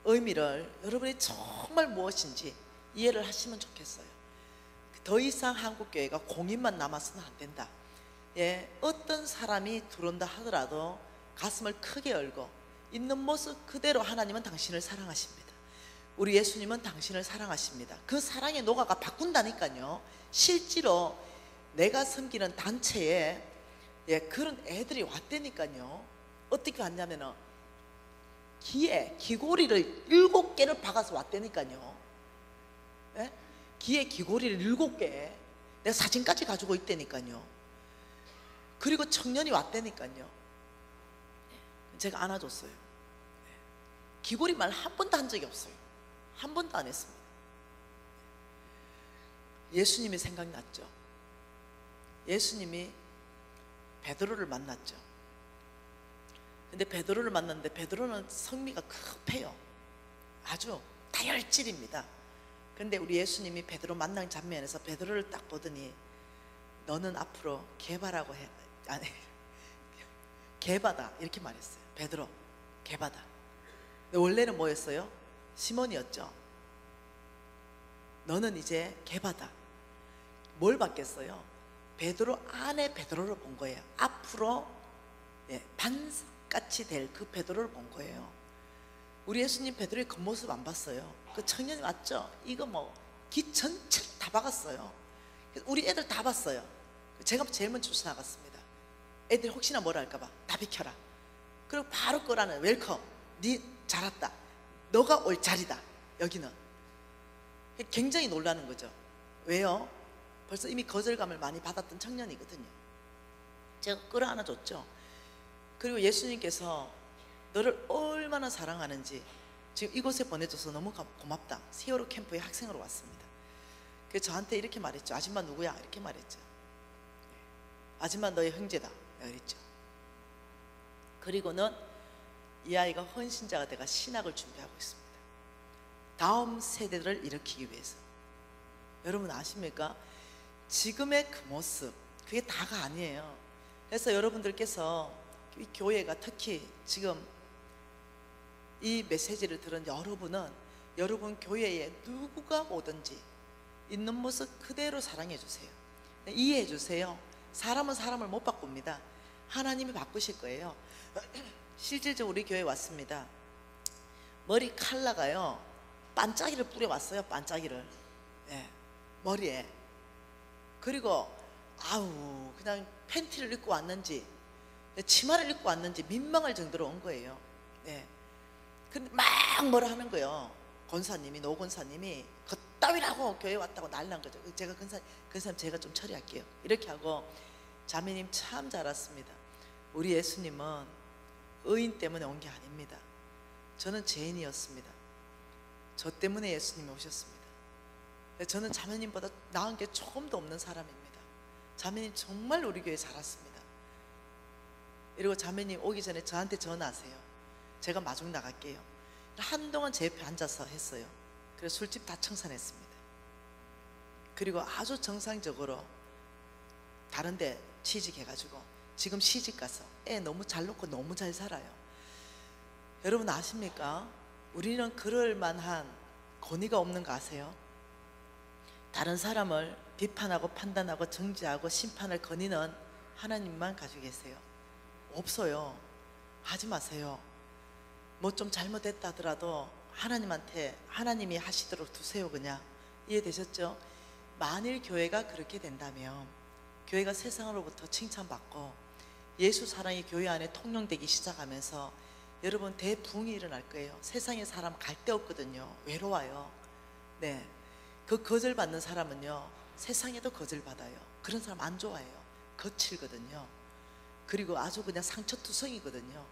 Speaker 1: 의미를 여러분이 정말 무엇인지 이해를 하시면 좋겠어요. 더 이상 한국교회가 공인만 남아서는 안 된다. 어떤 사람이 들어온다 하더라도 가슴을 크게 열고 있는 모습 그대로, 하나님은 당신을 사랑하십니다. 우리 예수님은 당신을 사랑하십니다. 그 사랑의 노가가 바꾼다니까요. 실제로 내가 섬기는 단체에 그런 애들이 왔다니까요. 어떻게 왔냐면은 귀고리를 7개를 박아서 왔다니까요. 귀에 귀고리를 7개, 내가 사진까지 가지고 있다니까요. 그리고 청년이 왔다니까요. 제가 안아줬어요. 귀고리 말 한 번도 한 적이 없어요. 한 번도 안 했습니다. 예수님이 생각났죠. 예수님이 베드로를 만났죠. 근데 베드로를 만났는데 베드로는 성미가 급해요. 아주 다혈질입니다. 근데 우리 예수님이 베드로 만난 장면에서 베드로를 딱 보더니, 너는 앞으로 개바라고 해, 아니 개바다 이렇게 말했어요. 베드로 개바다. 근데 원래는 뭐였어요? 시몬이었죠. 너는 이제 개바다. 뭘 받겠어요? 베드로 안에 베드로를 본 거예요. 앞으로 반석같이 될 그 베드로를 본 거예요. 우리 예수님 베드로의 겉모습 안 봤어요. 그 청년이 왔죠. 이거 기 전체를 다 박았어요. 우리 애들 다 봤어요. 제가 제일 먼저 쫓아나갔습니다. 애들이 혹시나 뭐라 할까봐 다 비켜라. 그리고 바로 거라는 웰컴. 네 잘 왔다. 너가 올 자리다. 여기는. 굉장히 놀라는 거죠. 왜요? 벌써 이미 거절감을 많이 받았던 청년이거든요. 제가 끌어안아줬죠. 그리고 예수님께서 너를 얼마나 사랑하는지 지금 이곳에 보내줘서 너무 고맙다. 세월호 캠프에 학생으로 왔습니다. 그래서 저한테 이렇게 말했죠. 아줌마 누구야? 이렇게 말했죠. 아줌마 너의 형제다. 그랬죠. 그리고는 이 아이가 헌신자가 돼가 신학을 준비하고 있습니다. 다음 세대를 일으키기 위해서. 여러분 아십니까? 지금의 그 모습, 그게 다가 아니에요. 그래서 여러분들께서 이 교회가 특히 지금 이 메시지를 들은 여러분은 여러분 교회에 누구가 오든지 있는 모습 그대로 사랑해 주세요. 이해해 주세요. 사람은 사람을 못 바꿉니다. 하나님이 바꾸실 거예요. 실질적으로 우리 교회에 왔습니다. 머리 칼라가요 반짝이를 뿌려왔어요. 반짝이를 머리에. 그리고 그냥 팬티를 입고 왔는지 치마를 입고 왔는지 민망할 정도로 온 거예요. 네. 근데 막 뭐라 하는 거예요. 권사님이, 노 권사님이 그따위라고 교회 왔다고 난리난 거죠. 제가 근사님 제가 좀 처리할게요. 이렇게 하고, 자매님 참 잘 왔습니다. 우리 예수님은 의인 때문에 온 게 아닙니다. 저는 죄인이었습니다. 저 때문에 예수님이 오셨습니다. 저는 자매님보다 나은 게 조금도 없는 사람입니다. 자매님 정말 우리 교회 잘 왔습니다. 그리고 자매님 오기 전에 저한테 전화하세요. 제가 마중 나갈게요. 한동안 제 옆에 앉아서 했어요. 그래서 술집 다 청산했습니다. 그리고 아주 정상적으로 다른 데 취직해가지고 지금 시집가서 애 너무 잘 놓고 너무 잘 살아요. 여러분 아십니까? 우리는 그럴 만한 권위가 없는 거 아세요? 다른 사람을 비판하고 판단하고 정죄하고 심판할 권위는 하나님만 가지고 계세요. 없어요. 하지 마세요. 뭐 좀 잘못했다 하더라도 하나님한테, 하나님이 하시도록 두세요. 그냥. 이해되셨죠? 만일 교회가 그렇게 된다면, 교회가 세상으로부터 칭찬받고 예수 사랑이 교회 안에 통용되기 시작하면서 여러분 대부흥이 일어날 거예요. 세상에 사람 갈 데 없거든요. 외로워요. 네, 그 거절받는 사람은요 세상에도 거절받아요. 그런 사람 안 좋아해요. 거칠거든요. 그리고 아주 그냥 상처투성이거든요.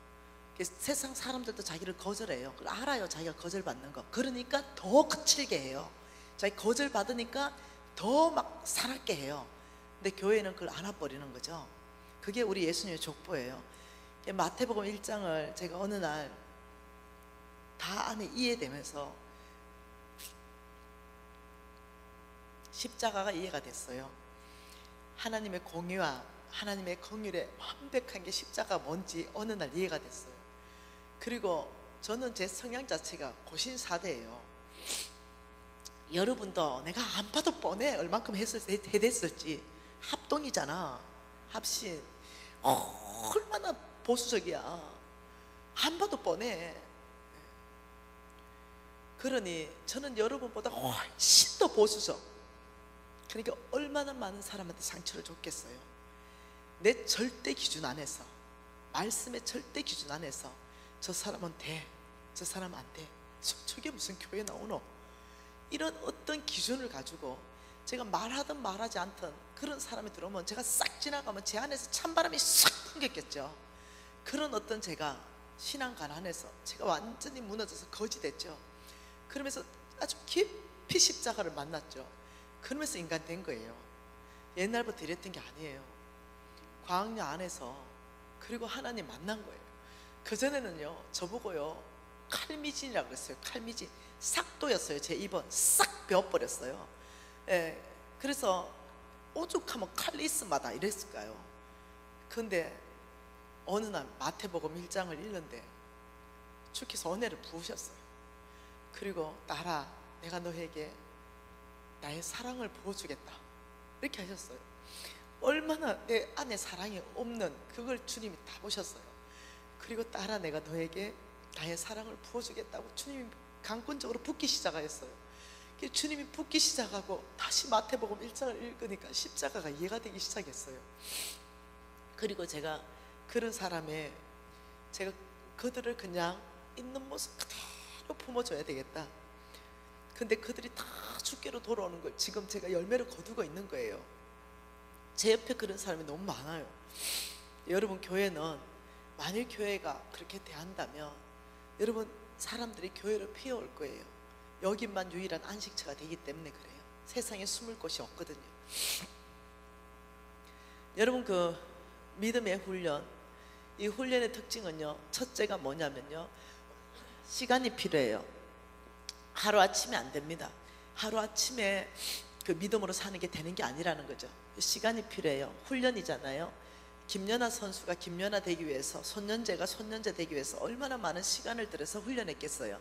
Speaker 1: 세상 사람들도 자기를 거절해요. 그걸 알아요. 자기가 거절받는 거. 그러니까 더 거칠게 해요. 자기 거절받으니까 더 막 살았게 해요. 근데 교회는 그걸 안아버리는 거죠. 그게 우리 예수님의 족보예요. 마태복음 1장을 제가 어느 날 다 안에 이해되면서 십자가가 이해가 됐어요. 하나님의 공의와 하나님의 긍휼의 완벽한 게 십자가가 뭔지 어느 날 이해가 됐어요. 그리고 저는 제 성향 자체가 고신사대예요. 여러분도 내가 안 봐도 뻔해 얼만큼 해댔을지. 합동이잖아. 합신. 얼마나 보수적이야. 안 봐도 뻔해. 그러니 저는 여러분보다 훨씬 더 보수적. 그러니까 얼마나 많은 사람한테 상처를 줬겠어요. 내 절대 기준 안에서, 말씀의 절대 기준 안에서 저 사람은 돼, 저 사람 안 돼, 저게 무슨 교회 나오노, 이런 어떤 기준을 가지고 제가 말하든 말하지 않든 그런 사람이 들어오면 제가 싹 지나가면 제 안에서 찬바람이 싹 풍겼겠죠. 그런 어떤 제가 신앙관 안에서 제가 완전히 무너져서 거지 됐죠. 그러면서 아주 깊이 십자가를 만났죠. 그러면서 인간 된 거예요. 옛날부터 이랬던 게 아니에요. 광야 안에서 그리고 하나님 만난 거예요. 그전에는요 저보고요 칼미진이라고 그랬어요. 칼미진. 삭도였어요. 제 입은 싹 베어버렸어요. 예, 그래서 오죽하면 칼리스마다 이랬을까요? 근데 어느 날 마태복음 1장을 읽는데 주께서 은혜를 부으셨어요. 그리고 딸아, 내가 너에게 나의 사랑을 부어주겠다, 이렇게 하셨어요. 얼마나 내 안에 사랑이 없는 그걸 주님이 다 보셨어요. 그리고 딸아, 내가 너에게 나의 사랑을 부어주겠다고 주님이 강권적으로 붓기 시작하였어요. 주님이 붓기 시작하고 다시 마태복음 1장을 읽으니까 십자가가 이해가 되기 시작했어요. 그리고 제가 그런 사람의, 제가 그들을 그냥 있는 모습 그대로 품어줘야 되겠다. 근데 그들이 다 주께로 돌아오는 걸 지금 제가 열매를 거두고 있는 거예요. 제 옆에 그런 사람이 너무 많아요. 여러분, 교회는 만일 교회가 그렇게 대한다면 여러분 사람들이 교회를 피해올 거예요. 여기만 유일한 안식처가 되기 때문에 그래요. 세상에 숨을 곳이 없거든요. 여러분, 그 믿음의 훈련, 이 훈련의 특징은요, 첫째가 뭐냐면요, 시간이 필요해요. 하루아침에 안 됩니다. 하루아침에 그 믿음으로 사는 게 되는 게 아니라는 거죠. 시간이 필요해요. 훈련이잖아요. 김연아 선수가 김연아 되기 위해서, 손연재가 손연재 되기 위해서 얼마나 많은 시간을 들여서 훈련했겠어요.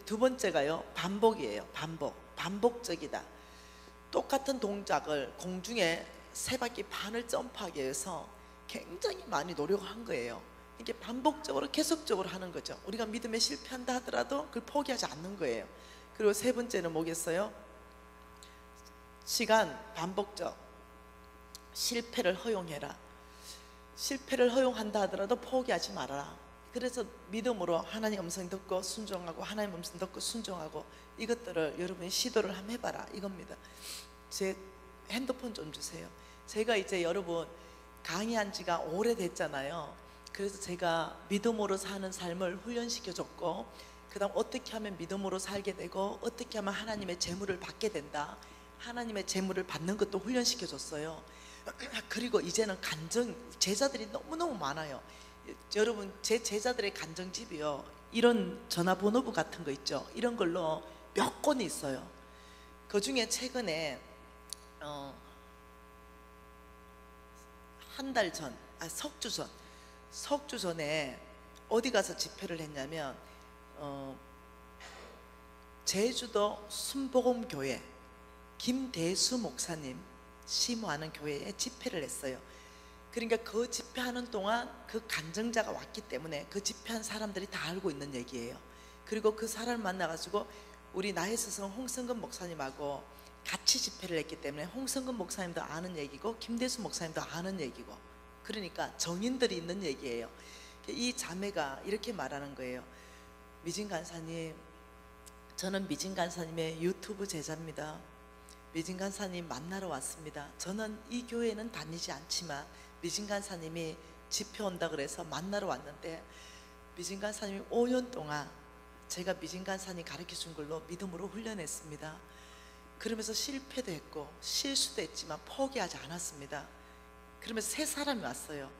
Speaker 1: 두 번째가요, 반복이에요. 반복적이다. 똑같은 동작을 공중에 3바퀴 반을 점프하기 위해서 굉장히 많이 노력한 거예요. 이게 반복적으로 계속적으로 하는 거죠. 우리가 믿음에 실패한다 하더라도 그걸 포기하지 않는 거예요. 그리고 세 번째는 뭐겠어요? 시간, 반복적. 실패를 허용해라. 실패를 허용한다 하더라도 포기하지 말아라. 그래서 믿음으로 하나님 음성 듣고 순종하고, 하나님 음성 듣고 순종하고, 이것들을 여러분이 시도를 한번 해봐라 이겁니다. 제 핸드폰 좀 주세요. 제가 이제 여러분 강의한 지가 오래됐잖아요. 그래서 제가 믿음으로 사는 삶을 훈련시켜줬고, 그 다음 어떻게 하면 믿음으로 살게 되고, 어떻게 하면 하나님의 재물을 받게 된다, 하나님의 재물을 받는 것도 훈련시켜줬어요. 그리고 이제는 제자들이 너무너무 많아요. 여러분, 제 제자들의 간정집이요, 이런 전화번호부 같은 거 있죠, 이런 걸로 몇 권이 있어요. 그 중에 최근에 한 달 전, 석주 전에 어디 가서 집회를 했냐면 제주도 순복음교회 김대수 목사님 심호하는 교회에 집회를 했어요. 그러니까 그 집회하는 동안 그 간증자가 왔기 때문에 그 집회한 사람들이 다 알고 있는 얘기예요. 그리고 그 사람을 만나가지고 우리 나혜스성 홍성근 목사님하고 같이 집회를 했기 때문에 홍성근 목사님도 아는 얘기고 김대수 목사님도 아는 얘기고, 그러니까 정인들이 있는 얘기예요. 이 자매가 이렇게 말하는 거예요. 미진 간사님, 저는 미진 간사님의 유튜브 제자입니다. 미진 간사님 만나러 왔습니다. 저는 이 교회는 다니지 않지만 미진 간사님이 집회 온다 그래서 만나러 왔는데, 미진 간사님이 5년 동안 제가 미진 간사님 가르쳐 준 걸로 믿음으로 훈련했습니다. 그러면서 실패도 했고 실수도 했지만 포기하지 않았습니다. 그러면서 세 사람이 왔어요.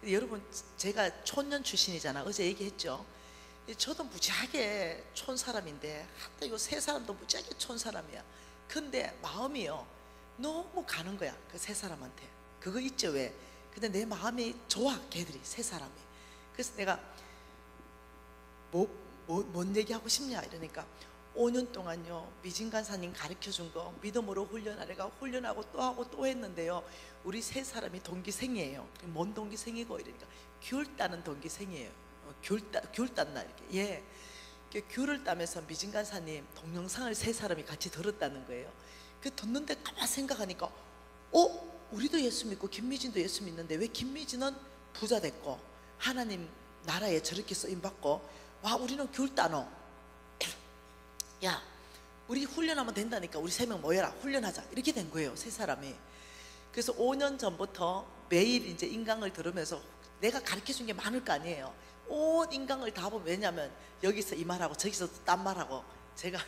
Speaker 1: 여러분, 제가 촌년 출신이잖아. 어제 얘기했죠. 저도 무지하게 촌 사람인데 하다 이거 세 사람도 무지하게 촌 사람이야. 근데 마음이요, 너무 가는 거야, 그 세 사람한테. 그거 있죠, 왜? 근데 내 마음이 좋아, 걔들이 세 사람이. 그래서 내가 뭔 얘기하고 싶냐 이러니까, 5년 동안요 미진 간사님 가르쳐준 거 믿음으로 훈련하려가 훈련하고 또 하고 또 했는데요, 우리 세 사람이 동기생이에요. 뭔 동기생이고 이러니까 귤 따는 동기생이에요. 귤 땄나 이렇게. 예. 귤을 따면서 미진 간사님 동영상을 세 사람이 같이 들었다는 거예요. 그 듣는데 가만 생각하니까 우리도 예수 믿고 김미진도 예수 믿는데 왜 김미진은 부자 됐고 하나님 나라에 저렇게 쓰임받고, 와 우리는 귤 따노. 야 우리 훈련하면 된다니까, 우리 3명 모여라 훈련하자, 이렇게 된 거예요, 세 사람이. 그래서 5년 전부터 매일 이제 인강을 들으면서 내가 가르쳐준 게 많을 거 아니에요. 온 인강을 다 보면, 왜냐면 여기서 이 말하고 저기서 딴 말하고 제가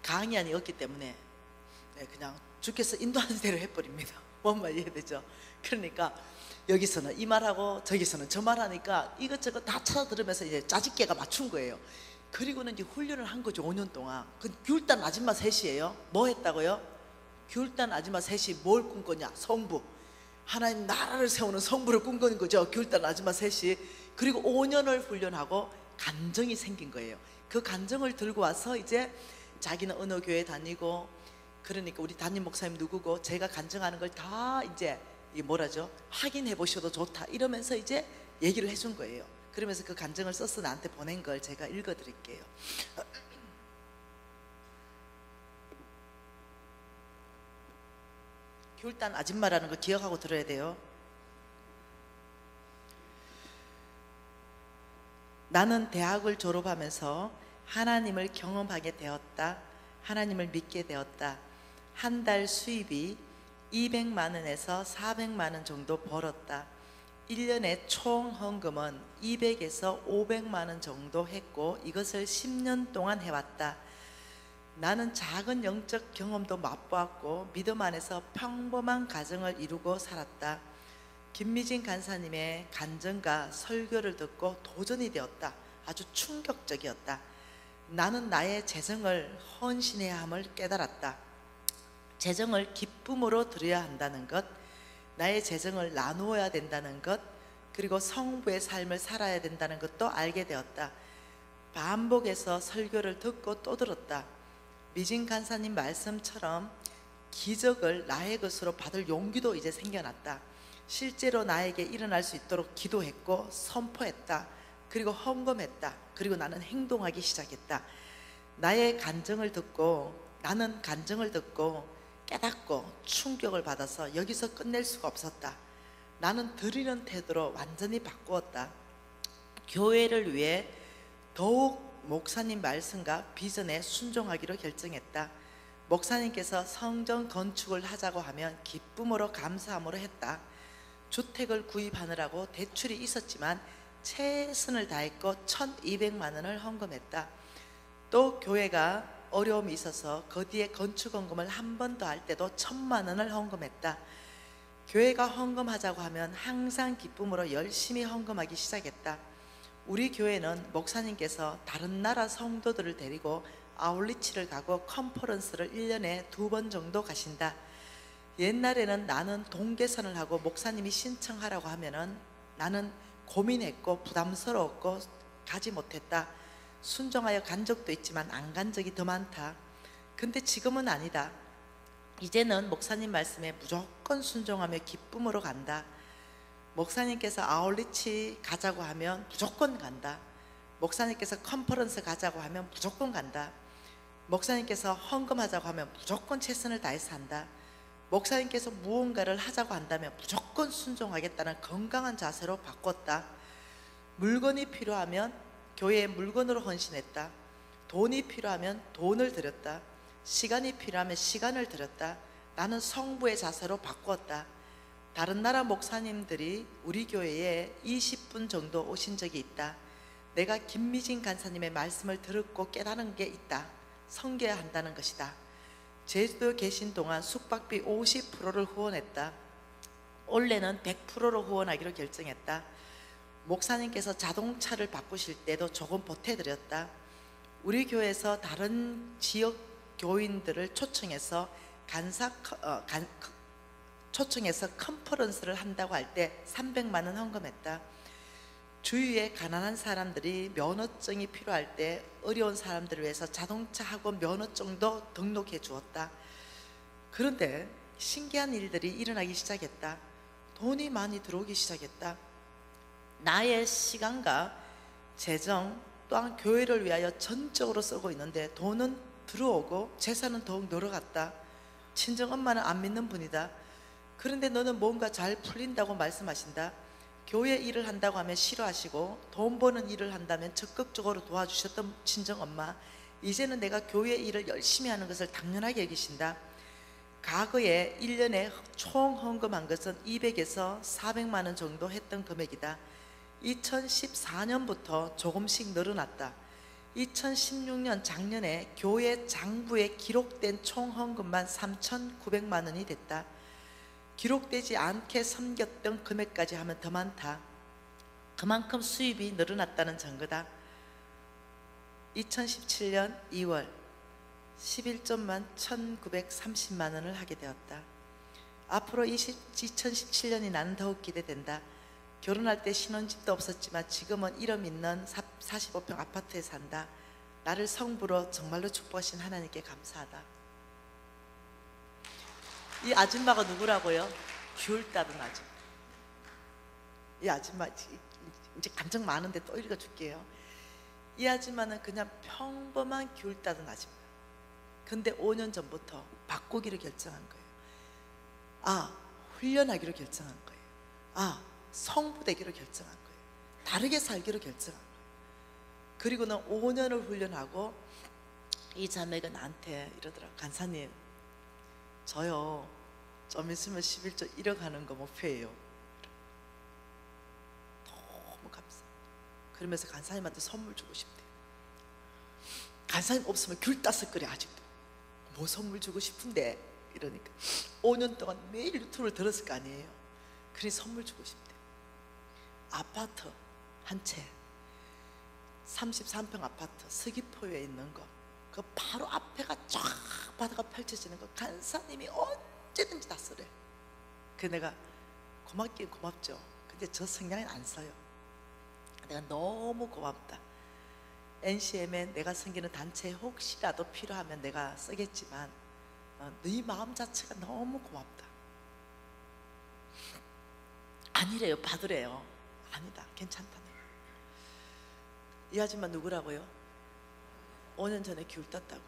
Speaker 1: 강의안이 없기 때문에 그냥 주께서 인도하는 대로 해버립니다. 뭔 말 이해되죠? 그러니까 여기서는 이 말하고 저기서는 저 말하니까 이것저것 다 찾아 들으면서 이제 짜집개가 맞춘 거예요. 그리고는 이제 훈련을 한 거죠, 5년 동안. 그 귤단 아줌마 셋이에요. 뭐 했다고요? 귤단 아줌마 셋이 뭘 꿈꿨냐? 성부, 하나님 나라를 세우는 성부를 꿈꾸는 거죠, 귤단 아줌마 셋이. 그리고 5년을 훈련하고 간정이 생긴 거예요. 그 간정을 들고 와서 이제 자기는 어느 교회 다니고, 그러니까 우리 담임 목사님 누구고 제가 간증하는 걸 다 이제 뭐라죠? 확인해 보셔도 좋다 이러면서 이제 얘기를 해준 거예요. 그러면서 그 간증을 써서 나한테 보낸 걸 제가 읽어 드릴게요. 귤단 아줌마라는 거 기억하고 들어야 돼요. 나는 대학을 졸업하면서 하나님을 경험하게 되었다. 하나님을 믿게 되었다. 한 달 수입이 200만 원에서 400만 원 정도 벌었다. 1년에 총 헌금은 200에서 500만 원 정도 했고, 이것을 10년 동안 해왔다. 나는 작은 영적 경험도 맛보았고 믿음 안에서 평범한 가정을 이루고 살았다. 김미진 간사님의 간증과 설교를 듣고 도전이 되었다. 아주 충격적이었다. 나는 나의 재정을 헌신해야 함을 깨달았다. 재정을 기쁨으로 드려야 한다는 것, 나의 재정을 나누어야 된다는 것, 그리고 성부의 삶을 살아야 된다는 것도 알게 되었다. 반복해서 설교를 듣고 또 들었다. 미진 간사님 말씀처럼 기적을 나의 것으로 받을 용기도 이제 생겨났다. 실제로 나에게 일어날 수 있도록 기도했고 선포했다. 그리고 헌금했다. 그리고 나는 행동하기 시작했다. 나는 간증을 듣고 깨닫고 충격을 받아서 여기서 끝낼 수가 없었다. 나는 드리는 태도로 완전히 바꾸었다. 교회를 위해 더욱 목사님 말씀과 비전에 순종하기로 결정했다. 목사님께서 성전 건축을 하자고 하면 기쁨으로 감사함으로 했다. 주택을 구입하느라고 대출이 있었지만 최선을 다했고 1,200만 원을 헌금했다. 또 교회가 어려움이 있어서 그 뒤에 건축헌금을 한 번 더 할 때도 1,000만 원을 헌금했다. 교회가 헌금하자고 하면 항상 기쁨으로 열심히 헌금하기 시작했다. 우리 교회는 목사님께서 다른 나라 성도들을 데리고 아울리치를 가고 컨퍼런스를 1년에 2번 정도 가신다. 옛날에는 나는 동계선을 하고 목사님이 신청하라고 하면은 나는 고민했고 부담스러웠고 가지 못했다. 순종하여 간 적도 있지만 안 간 적이 더 많다. 근데 지금은 아니다. 이제는 목사님 말씀에 무조건 순종하며 기쁨으로 간다. 목사님께서 아울리치 가자고 하면 무조건 간다. 목사님께서 컨퍼런스 가자고 하면 무조건 간다. 목사님께서 헌금하자고 하면 무조건 최선을 다해서 한다. 목사님께서 무언가를 하자고 한다면 무조건 순종하겠다는 건강한 자세로 바꿨다. 물건이 필요하면 교회에 물건으로 헌신했다. 돈이 필요하면 돈을 드렸다. 시간이 필요하면 시간을 드렸다. 나는 성부의 자세로 바꾸었다. 다른 나라 목사님들이 우리 교회에 20분 정도 오신 적이 있다. 내가 김미진 간사님의 말씀을 듣고 깨달은 게 있다. 섬겨야 한다는 것이다. 제주도에 계신 동안 숙박비 50%를 후원했다. 올해는 100%로 후원하기로 결정했다. 목사님께서 자동차를 바꾸실 때도 조금 보태드렸다. 우리 교회에서 다른 지역 교인들을 초청해서 초청해서 컨퍼런스를 한다고 할 때 300만 원 헌금했다. 주위에 가난한 사람들이 면허증이 필요할 때 어려운 사람들을 위해서 자동차 학원 면허증도 등록해 주었다. 그런데 신기한 일들이 일어나기 시작했다. 돈이 많이 들어오기 시작했다. 나의 시간과 재정 또한 교회를 위하여 전적으로 쓰고 있는데 돈은 들어오고 재산은 더욱 늘어갔다. 친정엄마는 안 믿는 분이다. 그런데 너는 뭔가 잘 풀린다고 말씀하신다. 교회 일을 한다고 하면 싫어하시고 돈 버는 일을 한다면 적극적으로 도와주셨던 친정엄마, 이제는 내가 교회 일을 열심히 하는 것을 당연하게 여기신다. 과거에 1년에 총 헌금한 것은 200에서 400만 원 정도 했던 금액이다. 2014년부터 조금씩 늘어났다. 2016년 작년에 교회 장부에 기록된 총 헌금만 3,900만 원이 됐다. 기록되지 않게 섬겼던 금액까지 하면 더 많다. 그만큼 수입이 늘어났다는 증거다. 2017년 2월 11조만 1,930만 원을 하게 되었다. 앞으로 2017년이 나는 더욱 기대된다. 결혼할 때 신혼집도 없었지만 지금은 이름 있는 45평 아파트에 산다. 나를 성부로 정말로 축복하신 하나님께 감사하다. 이 아줌마가 누구라고요? 귤 따던 아줌마. 이 아줌마 이제 감정 많은데 또 읽어줄게요. 이 아줌마는 그냥 평범한 귤 따던 아줌마. 근데 5년 전부터 바꾸기로 결정한 거예요. 훈련하기로 결정한 거예요. 성부되기로 결정한 거예요. 다르게 살기로 결정한 거예요. 그리고는 5년을 훈련하고 이 자매가 나한테 이러더라. 간사님, 저요 좀 있으면 11조 1억 하는 거 목표예요. 너무 감사. 그러면서 간사님한테 선물 주고 싶대. 간사님 없으면 귤 땄을 거래. 아직도 뭐 선물 주고 싶은데 이러니까 5년 동안 매일 유튜브를 들었을 거 아니에요. 그러니 선물 주고 싶대. 아파트 한 채, 33평 아파트 서귀포에 있는 거, 그 바로 앞에가 쫙 바다가 펼쳐지는 거 간사님이 언제든지 다 쓰래. 그 내가 고맙긴 고맙죠. 근데 저 성향은 안 써요. 내가 너무 고맙다. NCM에 내가 섬기는 단체에 혹시라도 필요하면 내가 쓰겠지만 네 마음 자체가 너무 고맙다. 아니래요. 받으래요. 아니다. 괜찮다. 이 아줌마 누구라고요? 5년 전에 귤 땄다고.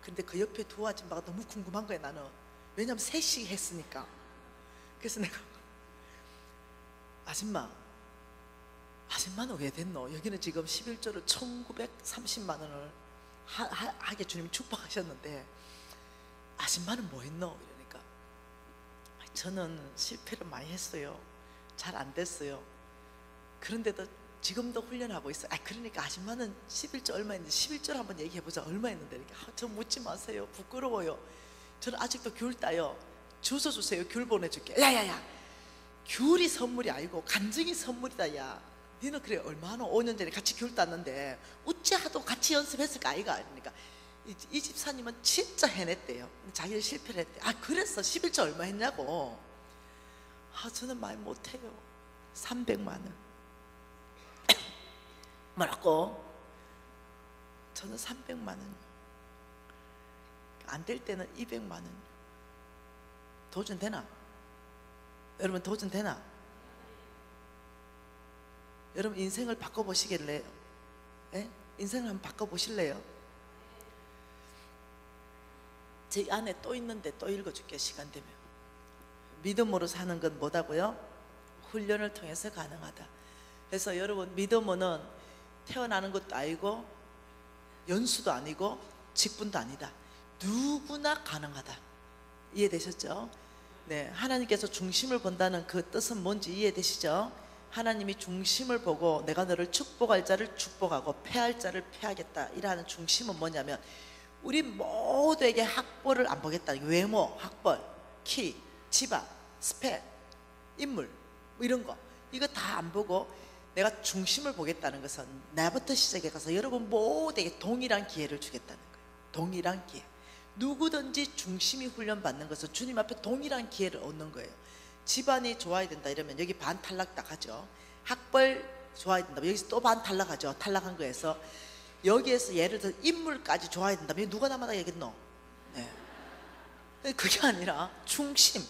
Speaker 1: 근데 그 옆에 두 아줌마가 너무 궁금한 거야. 나는. 왜냐면 셋이 했으니까. 그래서 내가 아줌마는 왜 됐노? 여기는 지금 11조를 1930만 원을 하게 주님이 축복하셨는데 아줌마는 뭐 했노? 이러니까 저는 실패를 많이 했어요. 잘 안 됐어요. 그런데도 지금도 훈련하고 있어요. 그러니까 아줌마는 11조 얼마 했는데 11조를 한번 얘기해보자. 얼마 했는데? 그러니까 저 묻지 마세요. 부끄러워요. 저는 아직도 귤 따요. 주소 주세요. 귤 보내줄게. 야야야, 귤이 선물이 아니고 간증이 선물이다. 야, 니는 그래 얼마나 5년 전에 같이 귤 땄는데 어찌 하도 같이 연습했을까 아이가. 그러니까 이 집사님은 진짜 해냈대요. 자기를 실패를 했대. 그래서 11조 얼마 했냐고. 저는 말 못해요. 300만 원. 뭐라고? 저는 300만 원. 안 될 때는 200만 원. 도전되나? 여러분 도전되나? 여러분 인생을 바꿔보시겠래요? 예? 인생을 한번 바꿔보실래요? 제 안에 또 있는데 또 읽어줄게요. 시간 되면. 믿음으로 사는 건 뭐다고요? 훈련을 통해서 가능하다. 그래서 여러분 믿음은 태어나는 것도 아니고 연수도 아니고 직분도 아니다. 누구나 가능하다. 이해되셨죠? 네, 하나님께서 중심을 본다는 그 뜻은 뭔지 이해되시죠? 하나님이 중심을 보고 내가 너를 축복할 자를 축복하고 패할 자를 패하겠다. 이라는 중심은 뭐냐면 우리 모두에게 학벌을 안 보겠다. 외모, 학벌, 키, 집안, 스펙, 인물 뭐 이런 거 이거 다 안 보고 내가 중심을 보겠다는 것은 나부터 시작해 가서 여러분 모두에게 동일한 기회를 주겠다는 거예요. 동일한 기회. 누구든지 중심이 훈련받는 것은 주님 앞에 동일한 기회를 얻는 거예요. 집안이 좋아야 된다 이러면 여기 반 탈락 딱 하죠. 학벌 좋아야 된다 여기서 또 반 탈락하죠. 탈락한 거에서 여기에서 예를 들어 인물까지 좋아야 된다면 여기 누가 남아야겠노? 네. 그게 아니라 중심.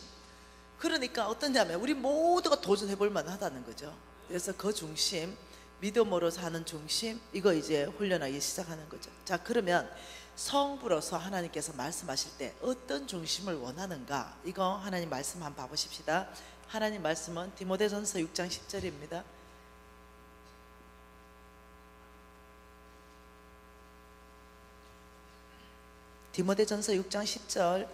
Speaker 1: 그러니까 어떠냐면 우리 모두가 도전해 볼 만하다는 거죠. 그래서 그 중심, 믿음으로 사는 중심, 이거 이제 훈련하기 시작하는 거죠. 자, 그러면 성부로서 하나님께서 말씀하실 때 어떤 중심을 원하는가? 이거 하나님 말씀 한번 봐보십시다. 하나님 말씀은 디모데전서 6장 10절입니다. 디모데전서 6장 10절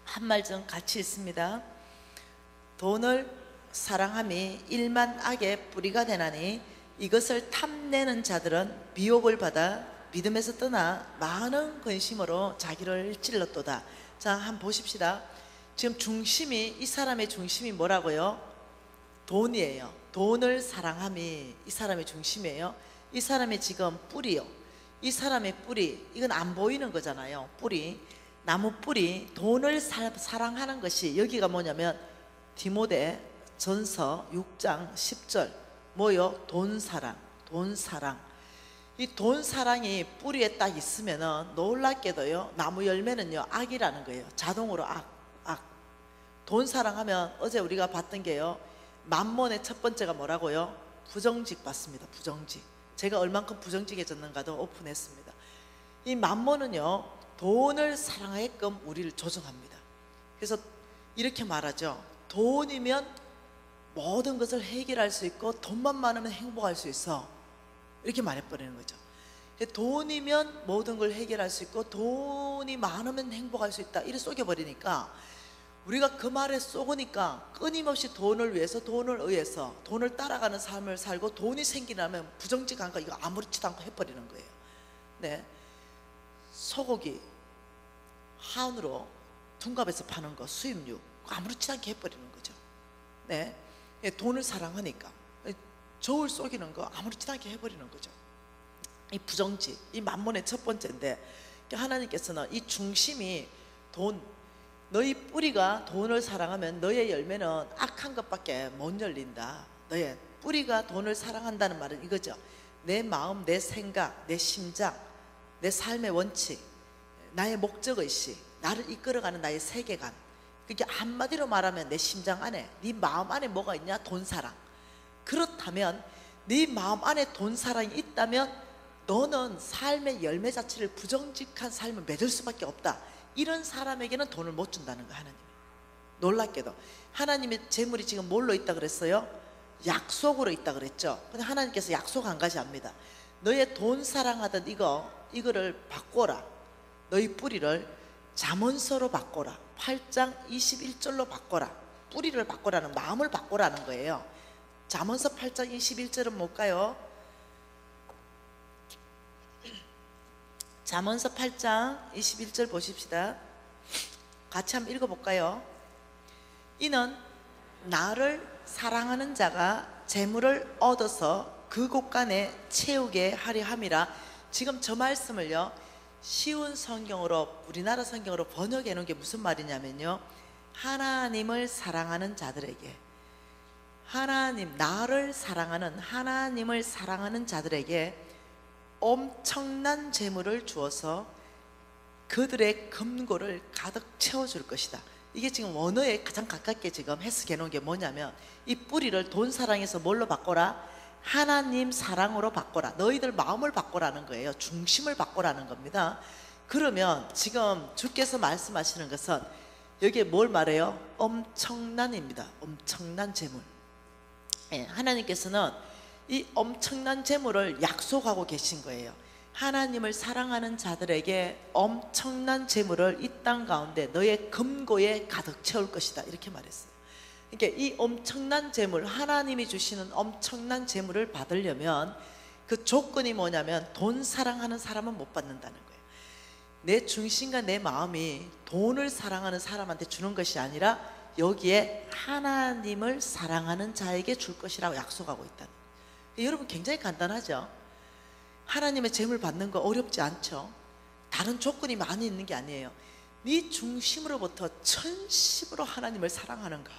Speaker 1: 한 말 좀 같이 읽습니다. 돈을 사랑함이 일만 악의 뿌리가 되나니 이것을 탐내는 자들은 미혹을 받아 믿음에서 떠나 많은 근심으로 자기를 찔렀도다. 자, 한번 보십시다. 지금 중심이 이 사람의 중심이 뭐라고요? 돈이에요. 돈을 사랑함이 이 사람의 중심이에요. 이 사람의 지금 뿌리요. 이 사람의 뿌리 이건 안 보이는 거잖아요. 뿌리 나무 뿌리 돈을 사랑하는 것이 여기가 뭐냐면 디모데 전서 6장 10절 뭐요? 돈사랑. 이 돈사랑이 뿌리에 딱 있으면은 놀랍게도요 나무 열매는요 악이라는 거예요. 자동으로 악. 돈사랑하면 어제 우리가 봤던 게요 만몬의 첫 번째가 뭐라고요? 부정직 받습니다. 부정직. 제가 얼만큼 부정직해졌는가도 오픈했습니다. 이 만몬은요 돈을 사랑하게끔 우리를 조정합니다. 그래서 이렇게 말하죠. 돈이면 모든 것을 해결할 수 있고 돈만 많으면 행복할 수 있어. 이렇게 말해버리는 거죠. 돈이면 모든 걸 해결할 수 있고 돈이 많으면 행복할 수 있다. 이래 쏘겨버리니까 우리가 그 말에 쏘으니까 끊임없이 돈을 위해서 돈을 의해서 돈을 따라가는 삶을 살고 돈이 생기려면 부정직한 거 이거 아무렇지도 않고 해버리는 거예요. 네, 소고기 한우로 둔갑에서 파는 거 수입육 아무렇지 않게 해버리는 거죠. 네, 돈을 사랑하니까 저울 쏘기는 거 아무렇지도 않게 해버리는 거죠. 이 부정직, 이 만몬의 첫 번째인데 하나님께서는 이 중심이 돈, 너희 뿌리가 돈을 사랑하면 너의 열매는 악한 것밖에 못 열린다. 너의 뿌리가 돈을 사랑한다는 말은 이거죠. 내 마음, 내 생각, 내 심장, 내 삶의 원칙, 나의 목적의식, 나를 이끌어가는 나의 세계관. 그게 한마디로 말하면 내 심장 안에, 네 마음 안에 뭐가 있냐? 돈사랑. 그렇다면 네 마음 안에 돈사랑이 있다면 너는 삶의 열매 자체를 부정직한 삶을 맺을 수밖에 없다. 이런 사람에게는 돈을 못 준다는 거야. 하나님이. 놀랍게도 하나님의 재물이 지금 뭘로 있다 그랬어요? 약속으로 있다 그랬죠. 근데 하나님께서 약속 한 가지 합니다. 너의 돈 사랑하던 이거를 바꿔라. 너희 뿌리를 잠언서로 바꿔라. 8장 21절로 바꿔라. 뿌리를 바꿔라는, 마음을 바꿔라는 거예요. 잠언서 8장 21절은 뭘까요? 잠언서 8장 21절 보십시다. 같이 한번 읽어볼까요? 이는 나를 사랑하는 자가 재물을 얻어서 그 곳간에 채우게 하려 함이라. 지금 저 말씀을요, 쉬운 성경으로, 우리나라 성경으로 번역해 놓은 게 무슨 말이냐면요, 하나님을 사랑하는 자들에게, 하나님, 나를 사랑하는, 하나님을 사랑하는 자들에게 엄청난 재물을 주어서 그들의 금고를 가득 채워줄 것이다. 이게 지금 원어에 가장 가깝게 지금 해석해 놓은 게 뭐냐면, 이 뿌리를 돈 사랑에서 뭘로 바꿔라? 하나님 사랑으로 바꿔라. 너희들 마음을 바꿔라는 거예요. 중심을 바꿔라는 겁니다. 그러면 지금 주께서 말씀하시는 것은 여기에 뭘 말해요? 엄청난입니다. 엄청난 재물. 하나님께서는 이 엄청난 재물을 약속하고 계신 거예요. 하나님을 사랑하는 자들에게 엄청난 재물을 이 땅 가운데 너의 금고에 가득 채울 것이다, 이렇게 말했어요. 그러니까 이 엄청난 재물, 하나님이 주시는 엄청난 재물을 받으려면 그 조건이 뭐냐면, 돈 사랑하는 사람은 못 받는다는 거예요. 내 중심과 내 마음이 돈을 사랑하는 사람한테 주는 것이 아니라 여기에 하나님을 사랑하는 자에게 줄 것이라고 약속하고 있다는 거예요. 여러분, 굉장히 간단하죠? 하나님의 재물 받는 거 어렵지 않죠? 다른 조건이 많이 있는 게 아니에요. 네 중심으로부터 전심으로 하나님을 사랑하는가?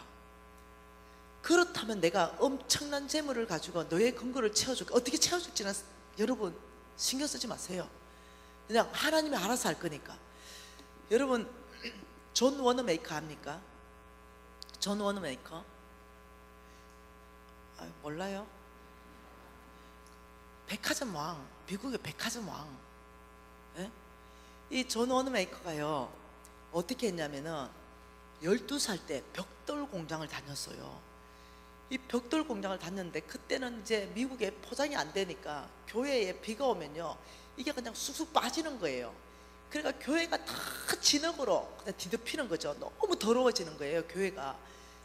Speaker 1: 그렇다면 내가 엄청난 재물을 가지고 너의 근거를 채워줄게. 어떻게 채워줄지는 여러분 신경 쓰지 마세요. 그냥 하나님이 알아서 할 거니까. 여러분, 존 워너메이커 압니까? 존 워너메이커? 몰라요? 백화점 왕, 미국의 백화점 왕. 예? 이 존 워너메이커가요, 어떻게 했냐면은 12살 때 벽돌 공장을 다녔어요. 이 벽돌 공장을 다녔는데, 그때는 이제 미국에 포장이 안 되니까 교회에 비가 오면요, 이게 그냥 쑥쑥 빠지는 거예요. 그러니까 교회가 다 진흙으로 그냥 뒤덮이는 거죠. 너무 더러워지는 거예요, 교회가.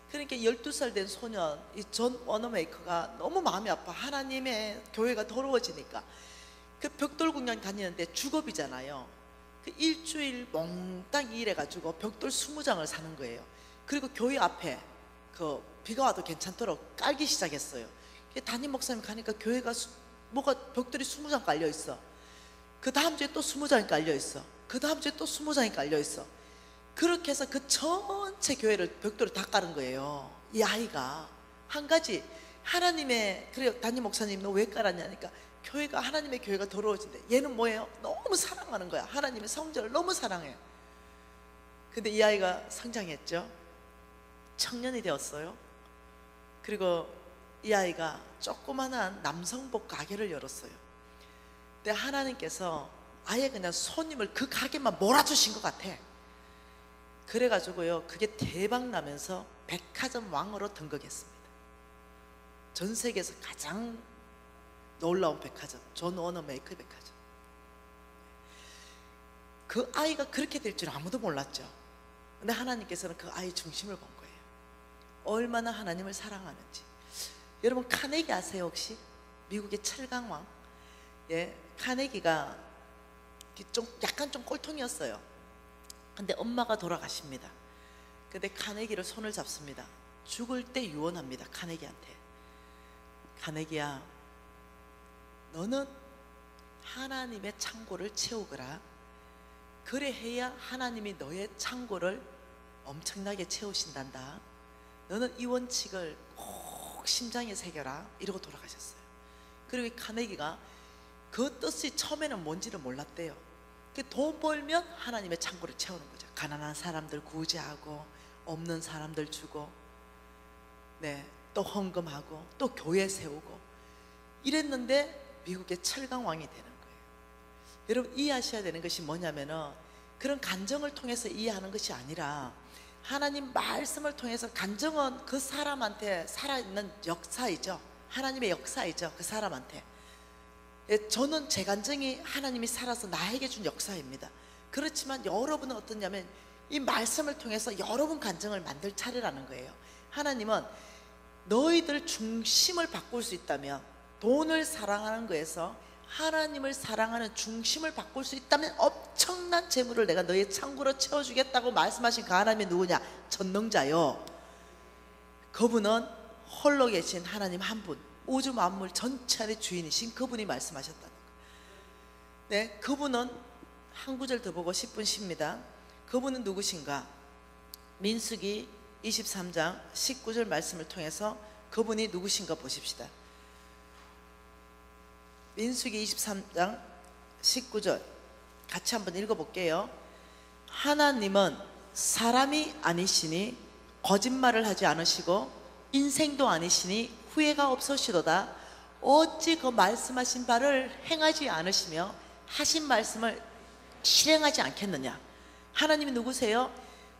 Speaker 1: 그러니까 12살 된 소년, 이 존 워너메이커가 너무 마음이 아파. 하나님의 교회가 더러워지니까. 그 벽돌 공장 다니는데 주겁이잖아요. 그 일주일 몽땅 일해가지고 벽돌 20장을 사는 거예요. 그리고 교회 앞에 그 비가 와도 괜찮도록 깔기 시작했어요. 담임 목사님 가니까 교회가 뭐가 벽돌이 20장 깔려 있어. 그 다음 주에 또 20장이 깔려 있어. 그 다음 주에 또 20장이 깔려 있어. 그렇게 해서 그 전체 교회를, 벽돌을 다 깔은 거예요. 이 아이가 한 가지, 하나님의, 그래요, 담임 목사님 너 왜 깔았냐니까, 교회가, 하나님의 교회가 더러워진대. 얘는 뭐예요? 너무 사랑하는 거야. 하나님의 성전을 너무 사랑해. 근데 이 아이가 성장했죠. 청년이 되었어요. 그리고 이 아이가 조그만한 남성복 가게를 열었어요. 근데 하나님께서 아예 그냥 손님을 그 가게만 몰아주신 것 같아. 그래가지고요, 그게 대박 나면서 백화점 왕으로 등극했습니다. 전 세계에서 가장 놀라운 백화점, 존 워너메이커 백화점. 그 아이가 그렇게 될 줄 아무도 몰랐죠. 근데 하나님께서는 그 아이 중심을 본 거예요. 얼마나 하나님을 사랑하는지. 여러분, 카네기 아세요 혹시? 미국의 철강왕. 예, 카네기가 약간 좀 꼴통이었어요. 근데 엄마가 돌아가십니다. 근데 카네기를 손을 잡습니다. 죽을 때 유언합니다. 카네기한테. 카네기야, 너는 하나님의 창고를 채우거라. 그래 해야 하나님이 너의 창고를 엄청나게 채우신단다. 너는 이 원칙을 꼭 심장에 새겨라. 이러고 돌아가셨어요. 그리고 이 카네기가 그 뜻이 처음에는 뭔지를 몰랐대요. 돈 벌면 하나님의 창고를 채우는 거죠. 가난한 사람들 구제하고, 없는 사람들 주고, 네, 또 헌금하고, 또 교회 세우고 이랬는데 미국의 철강왕이 되는 거예요. 여러분, 이해하셔야 되는 것이 뭐냐면은, 그런 간정을 통해서 이해하는 것이 아니라, 하나님 말씀을 통해서 간증은 그 사람한테 살아있는 역사이죠. 하나님의 역사이죠. 그 사람한테. 예, 저는 제 간증이 하나님이 살아서 나에게 준 역사입니다. 그렇지만 여러분은 어떠냐면 이 말씀을 통해서 여러분 간증을 만들 차례라는 거예요. 하나님은 너희들 중심을 바꿀 수 있다면, 돈을 사랑하는 거에서 하나님을 사랑하는 중심을 바꿀 수 있다면 엄청난 재물을 내가 너의 창고로 채워주겠다고 말씀하신 그 하나님이 누구냐? 전능자요. 그분은 홀로 계신 하나님 한 분, 우주 만물 전체의 주인이신 그분이 말씀하셨다는 거예요. 네, 그분은 한 구절 더 보고 10분 쉽니다. 그분은 누구신가? 민수기 23장 19절 말씀을 통해서 그분이 누구신가 보십시다. 민수기 23장 19절 같이 한번 읽어볼게요. 하나님은 사람이 아니시니 거짓말을 하지 않으시고 인생도 아니시니 후회가 없으시도다. 어찌 그 말씀하신 바를 행하지 않으시며 하신 말씀을 실행하지 않겠느냐? 하나님이 누구세요?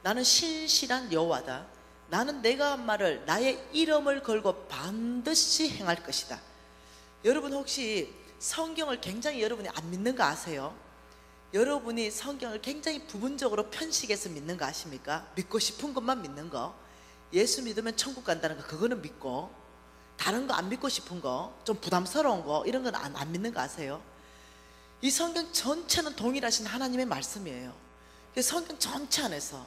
Speaker 1: 나는 신실한 여호와다. 나는 내가 한 말을 나의 이름을 걸고 반드시 행할 것이다. 여러분 혹시 성경을 굉장히 여러분이 안 믿는 거 아세요? 여러분이 성경을 굉장히 부분적으로 편식해서 믿는 거 아십니까? 믿고 싶은 것만 믿는 거. 예수 믿으면 천국 간다는 거 그거는 믿고, 다른 거 안 믿고 싶은 거, 좀 부담스러운 거 이런 건 안 믿는 거 아세요? 이 성경 전체는 동일하신 하나님의 말씀이에요. 성경 전체 안에서.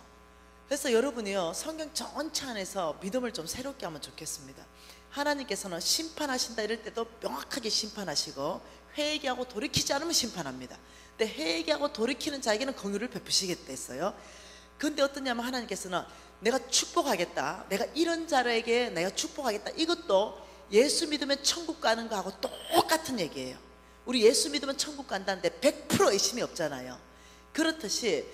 Speaker 1: 그래서 여러분이요, 성경 전체 안에서 믿음을 좀 새롭게 하면 좋겠습니다. 하나님께서는 심판하신다 이럴 때도 명확하게 심판하시고, 회개하고 돌이키지 않으면 심판합니다. 근데 회개하고 돌이키는 자에게는 긍휼을 베푸시겠다 했어요. 근데 어떠냐면 하나님께서는 내가 축복하겠다, 내가 이런 자에게 내가 축복하겠다, 이것도 예수 믿으면 천국 가는 거하고 똑같은 얘기예요. 우리 예수 믿으면 천국 간다는데 100% 의심이 없잖아요. 그렇듯이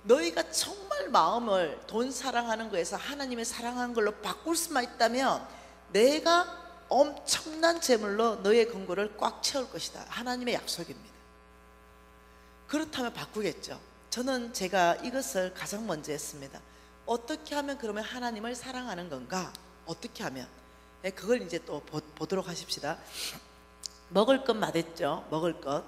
Speaker 1: 너희가 정말 마음을 돈 사랑하는 거에서 하나님의 사랑하는 걸로 바꿀 수만 있다면 내가 엄청난 재물로 너의 근고를 꽉 채울 것이다. 하나님의 약속입니다. 그렇다면 바꾸겠죠. 저는 제가 이것을 가장 먼저 했습니다. 어떻게 하면 그러면 하나님을 사랑하는 건가? 어떻게 하면? 그걸 이제 또 보도록 하십시다. 먹을 것 말했죠. 먹을 것.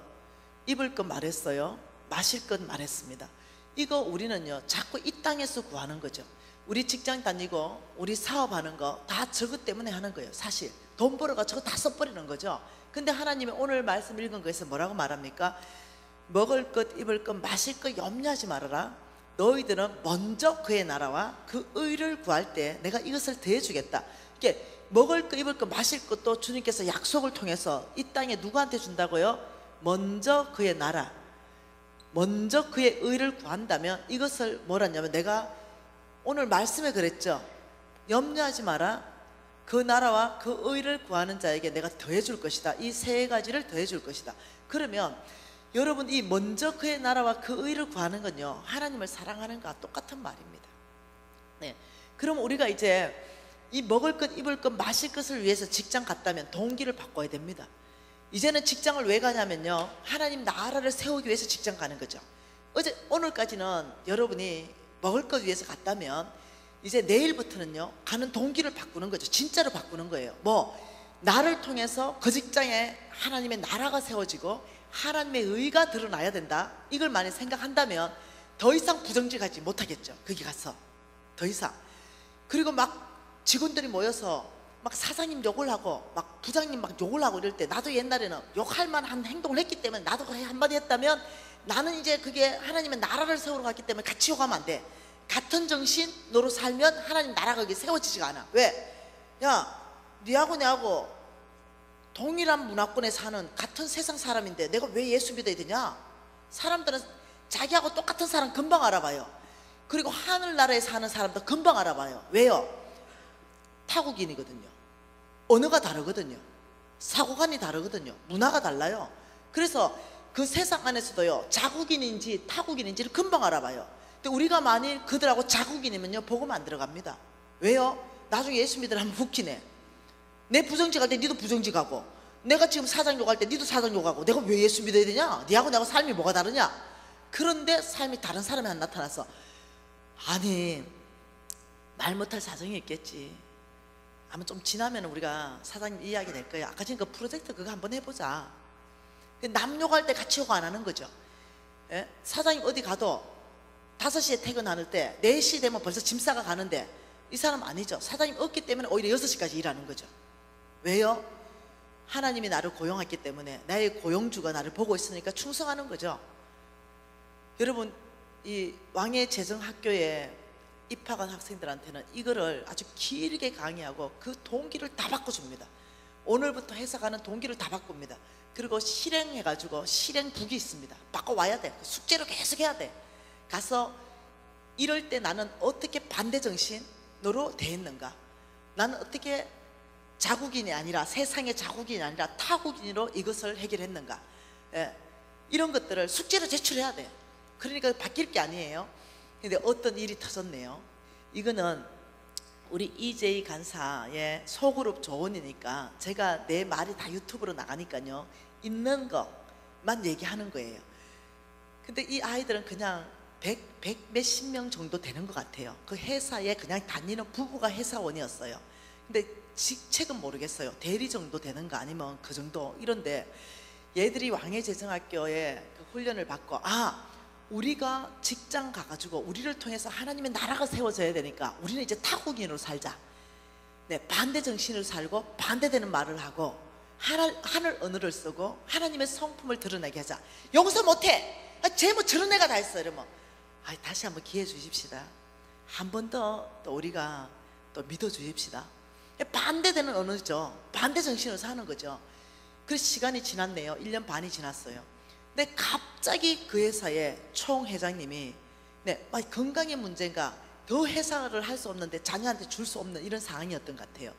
Speaker 1: 입을 것 말했어요. 마실 것 말했습니다. 이거 우리는요 자꾸 이 땅에서 구하는 거죠. 우리 직장 다니고 우리 사업하는 거 다 저것 때문에 하는 거예요. 사실 돈 벌어가 저거 다 써버리는 거죠. 근데 하나님이 오늘 말씀 읽은 거에서 뭐라고 말합니까? 먹을 것, 입을 것, 마실 것 염려하지 말아라. 너희들은 먼저 그의 나라와 그 의를 구할 때 내가 이것을 더해주겠다. 이게 먹을 것, 입을 것, 마실 것도 주님께서 약속을 통해서 이 땅에 누구한테 준다고요? 먼저 그의 나라, 먼저 그의 의를 구한다면 이것을 뭐라냐면, 내가 오늘 말씀에 그랬죠. 염려하지 마라. 그 나라와 그 의를 구하는 자에게 내가 더해줄 것이다. 이 세 가지를 더해줄 것이다. 그러면 여러분, 이 먼저 그의 나라와 그 의를 구하는 건요 하나님을 사랑하는 것과 똑같은 말입니다. 네. 그럼 우리가 이제 이 먹을 것, 입을 것, 마실 것을 위해서 직장 갔다면 동기를 바꿔야 됩니다. 이제는 직장을 왜 가냐면요 하나님 나라를 세우기 위해서 직장 가는 거죠. 오늘까지는 여러분이 먹을 것 위해서 갔다면 이제 내일부터는요 가는 동기를 바꾸는 거죠. 진짜로 바꾸는 거예요. 나를 통해서 그 직장에 하나님의 나라가 세워지고 하나님의 의가 드러나야 된다. 이걸 만약 생각한다면 더 이상 부정직하지 못하겠죠. 거기 가서 더 이상. 그리고 막 직원들이 모여서 막 사장님 욕을 하고 막 부장님 막 욕을 하고 이럴 때, 나도 옛날에는 욕할 만한 행동을 했기 때문에 나도 한마디 했다면 나는 이제 그게 하나님의 나라를 세우러 갔기 때문에 같이 욕하면 안 돼. 같은 정신으로 살면 하나님 나라가 여기 세워지지가 않아. 왜? 야, 니하고 내하고 동일한 문화권에 사는 같은 세상 사람인데 내가 왜 예수 믿어야 되냐? 사람들은 자기하고 똑같은 사람 금방 알아봐요. 그리고 하늘나라에 사는 사람도 금방 알아봐요. 왜요? 타국인이거든요. 언어가 다르거든요. 사고관이 다르거든요. 문화가 달라요. 그래서 그 세상 안에서도요 자국인인지 타국인인지를 금방 알아봐요. 근데 우리가 만일 그들하고 자국인이면요 복음 안 들어갑니다. 왜요? 나중에 예수 믿으라면 웃기네. 내 부정직 할 때 니도 부정직 하고, 내가 지금 사장 욕할 때 니도 사장 욕하고, 내가 왜 예수 믿어야 되냐? 니하고 내하고 삶이 뭐가 다르냐? 그런데 삶이 다른 사람이 나타나서, 아니 말 못할 사정이 있겠지. 아마 좀 지나면 우리가 사장님 이야기 될 거예요. 아까 전에 그 프로젝트 그거 한번 해보자. 남 욕할 때 같이 욕 안 하는 거죠. 예? 사장님 어디 가도 5시에 퇴근하는 때 4시 되면 벌써 짐 싸가 가는데 이 사람 아니죠. 사장님 없기 때문에 오히려 6시까지 일하는 거죠. 왜요? 하나님이 나를 고용했기 때문에 나의 고용주가 나를 보고 있으니까 충성하는 거죠. 여러분, 이 왕의 재정학교에 입학한 학생들한테는 이거를 아주 길게 강의하고 그 동기를 다 바꿔줍니다. 오늘부터 회사 가는 동기를 다 바꿉니다. 그리고 실행해가지고 실행북이 있습니다. 바꿔와야 돼. 숙제로 계속 해야 돼. 가서 이럴 때 나는 어떻게 반대정신으로 대했는가, 나는 어떻게 자국인이 아니라 세상의 자국인이 아니라 타국인으로 이것을 해결했는가, 예, 이런 것들을 숙제로 제출해야 돼. 그러니까 바뀔 게 아니에요. 근데 어떤 일이 터졌네요. 이거는 우리 EJ 간사의 소그룹 조언이니까 제가 내 말이 다 유튜브로 나가니까요, 있는 것만 얘기하는 거예요. 근데 이 아이들은 그냥 100 몇십 명 정도 되는 것 같아요. 그 회사에 그냥 다니는 부부가 회사원이었어요. 근데 직책은 모르겠어요. 대리 정도 되는가 아니면 그 정도 이런데, 얘들이 왕의 재정학교에 그 훈련을 받고, 우리가 직장 가가지고 우리를 통해서 하나님의 나라가 세워져야 되니까 우리는 이제 타국인으로 살자. 네, 반대 정신을 살고 반대되는 말을 하고 하늘 언어를 쓰고 하나님의 성품을 드러내게 하자. 용서 못해. 쟤 뭐 저런 애가 다 했어. 이러면 다시 한번 기회 주십시다. 한 번 더 또 우리가 또 믿어 주십시다. 반대되는 언어죠. 반대 정신으로 사는 거죠. 그래서 시간이 지났네요. 1년 반이 지났어요. 근데 갑자기 그 회사의 총회장님이 건강의 문제인가, 더 회사를 할 수 없는데 자녀한테 줄 수 없는 이런 상황이었던 것 같아요.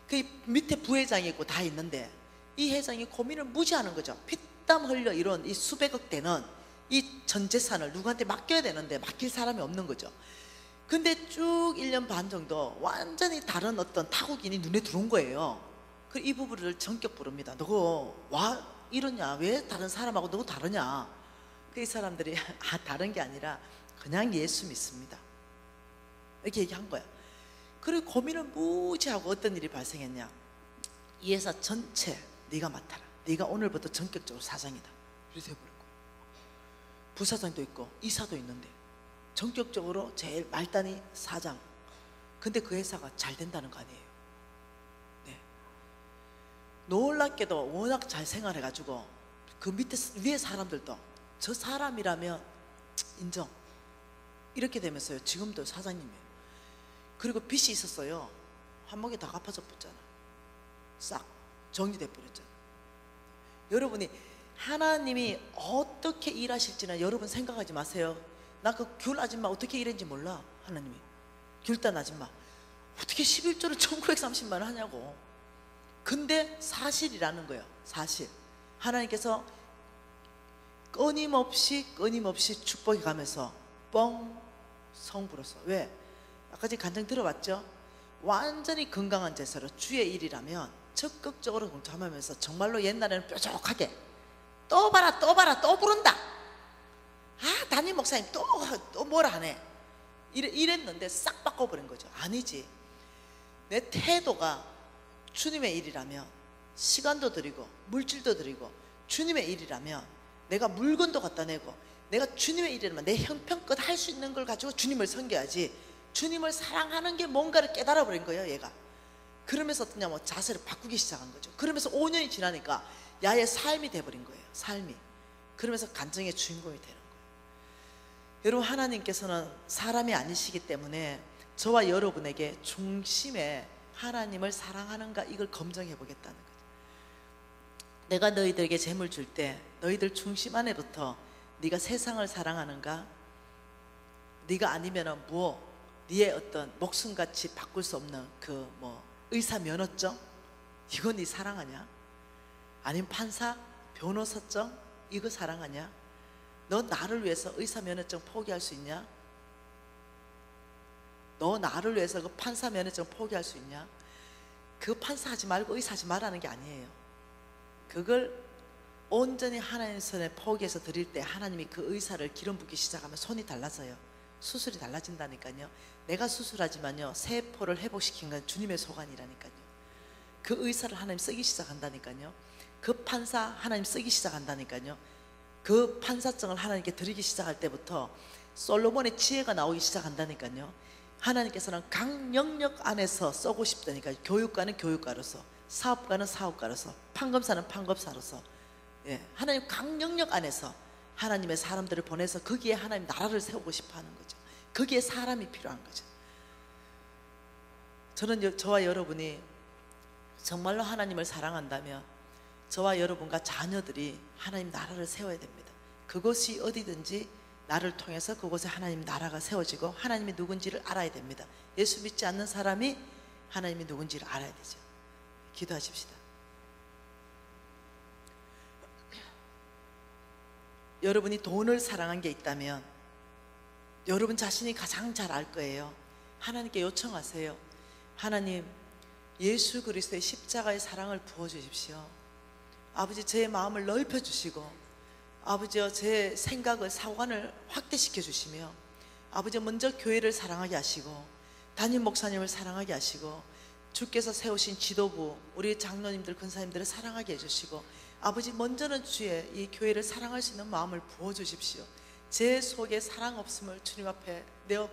Speaker 1: 그 밑에 부회장이 있고 다 있는데 이 회장이 고민을 무지하는 거죠. 피땀 흘려 이런 이 수백억 되는 이 전 재산을 누구한테 맡겨야 되는데 맡길 사람이 없는 거죠. 근데 쭉 1년 반 정도 완전히 다른 어떤 타국인이 눈에 들어온 거예요. 그 이 부부를 전격 부릅니다. 너가 와 이러냐, 왜 다른 사람하고 너가 다르냐. 그 이 사람들이 다른 게 아니라 그냥 예수 믿습니다, 이렇게 얘기한 거야. 그리고 고민을 무지하고 어떤 일이 발생했냐, 이 회사 전체 네가 맡아라. 네가 오늘부터 전격적으로 사장이다. 이렇게 해버린 거야. 부사장도 있고 이사도 있는데 전격적으로 제일 말단이 사장. 근데 그 회사가 잘 된다는 거 아니에요. 네. 놀랍게도 워낙 잘 생활해가지고 그 밑에 위에 사람들도 저 사람이라면 인정, 이렇게 되면서요 지금도 사장님이에요. 그리고 빚이 있었어요. 한목에 다 갚아져 버렸잖아. 싹 정리돼 버렸잖아. 여러분이 하나님이 어떻게 일하실지는 여러분 생각하지 마세요. 나 그 귤 아줌마 어떻게 일했는지 몰라. 하나님이 귤단 아줌마 어떻게 11조를 1930만 원 하냐고. 근데 사실이라는 거예요. 사실 하나님께서 끊임없이 축복해 가면서 뻥 성부로서. 왜? 아까 전에 간증 들어봤죠? 완전히 건강한 제사로 주의 일이라면 적극적으로 동참하면서 정말로 옛날에는 뾰족하게 또 봐라 또 부른다. 담임 목사님 또 뭐라 하네. 이랬는데 싹 바꿔버린 거죠. 아니지, 내 태도가 주님의 일이라면 시간도 드리고 물질도 드리고, 주님의 일이라면 내가 물건도 갖다 내고, 내가 주님의 일이라면 내 형편껏 할 수 있는 걸 가지고 주님을 섬겨야지. 주님을 사랑하는 게 뭔가를 깨달아 버린 거예요 얘가. 그러면서 어떠냐, 자세를 바꾸기 시작한 거죠. 그러면서 5년이 지나니까 야의 삶이 돼버린 거예요. 삶이. 그러면서 간증의 주인공이 되는 거예요. 여러분, 하나님께서는 사람이 아니시기 때문에 저와 여러분에게 중심에 하나님을 사랑하는가, 이걸 검증해 보겠다는 거죠. 내가 너희들에게 재물 줄 때 너희들 중심 안에부터 네가 세상을 사랑하는가, 네가 아니면은 네의 어떤 목숨같이 바꿀 수 없는 그 의사 면허증, 이건 네 사랑하냐? 아니면 판사, 변호사증, 이거 사랑하냐? 너 나를 위해서 의사 면허증 포기할 수 있냐? 너 나를 위해서 그 판사 면허증 포기할 수 있냐? 그 판사 하지 말고 의사 하지 말라는 게 아니에요. 그걸 온전히 하나님 손에 포기해서 드릴 때 하나님이 그 의사를 기름 붓기 시작하면 손이 달라져요. 수술이 달라진다니까요. 내가 수술하지만요, 세포를 회복시킨 건 주님의 소관이라니까요. 그 의사를 하나님 쓰기 시작한다니까요. 그 판사 하나님 쓰기 시작한다니까요. 그 판사증을 하나님께 드리기 시작할 때부터 솔로몬의 지혜가 나오기 시작한다니까요. 하나님께서는 각 영역 안에서 쓰고 싶다니까요. 교육가는 교육가로서, 사업가는 사업가로서, 판검사는 판검사로서, 하나님 각 영역 안에서 하나님의 사람들을 보내서 거기에 하나님 나라를 세우고 싶어 하는 거죠. 거기에 사람이 필요한 거죠. 저는 저와 여러분이 정말로 하나님을 사랑한다면 저와 여러분과 자녀들이 하나님 나라를 세워야 됩니다. 그곳이 어디든지 나를 통해서 그곳에 하나님 나라가 세워지고 하나님이 누군지를 알아야 됩니다. 예수 믿지 않는 사람이 하나님이 누군지를 알아야 되죠. 기도하십시다. 여러분이 돈을 사랑한 게 있다면 여러분 자신이 가장 잘 알 거예요. 하나님께 요청하세요. 하나님, 예수 그리스도의 십자가의 사랑을 부어주십시오. 아버지, 제 마음을 넓혀주시고 아버지여, 제 생각을, 사관을 확대시켜 주시며 아버지, 먼저 교회를 사랑하게 하시고 담임 목사님을 사랑하게 하시고 주께서 세우신 지도부, 우리 장로님들, 권사님들을 사랑하게 해주시고 아버지, 먼저는 주의 이 교회를 사랑할 수 있는 마음을 부어주십시오. 제 속에 사랑 없음을 주님 앞에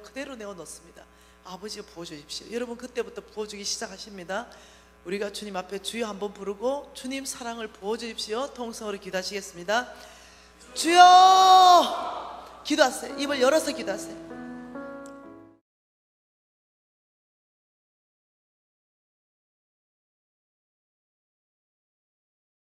Speaker 1: 그대로 내어놓습니다. 아버지, 부어주십시오. 여러분, 그때부터 부어주기 시작하십니다. 우리가 주님 앞에 주여 한번 부르고 주님 사랑을 부어주십시오. 통성으로 기도하시겠습니다. 주여! 기도하세요. 입을 열어서 기도하세요.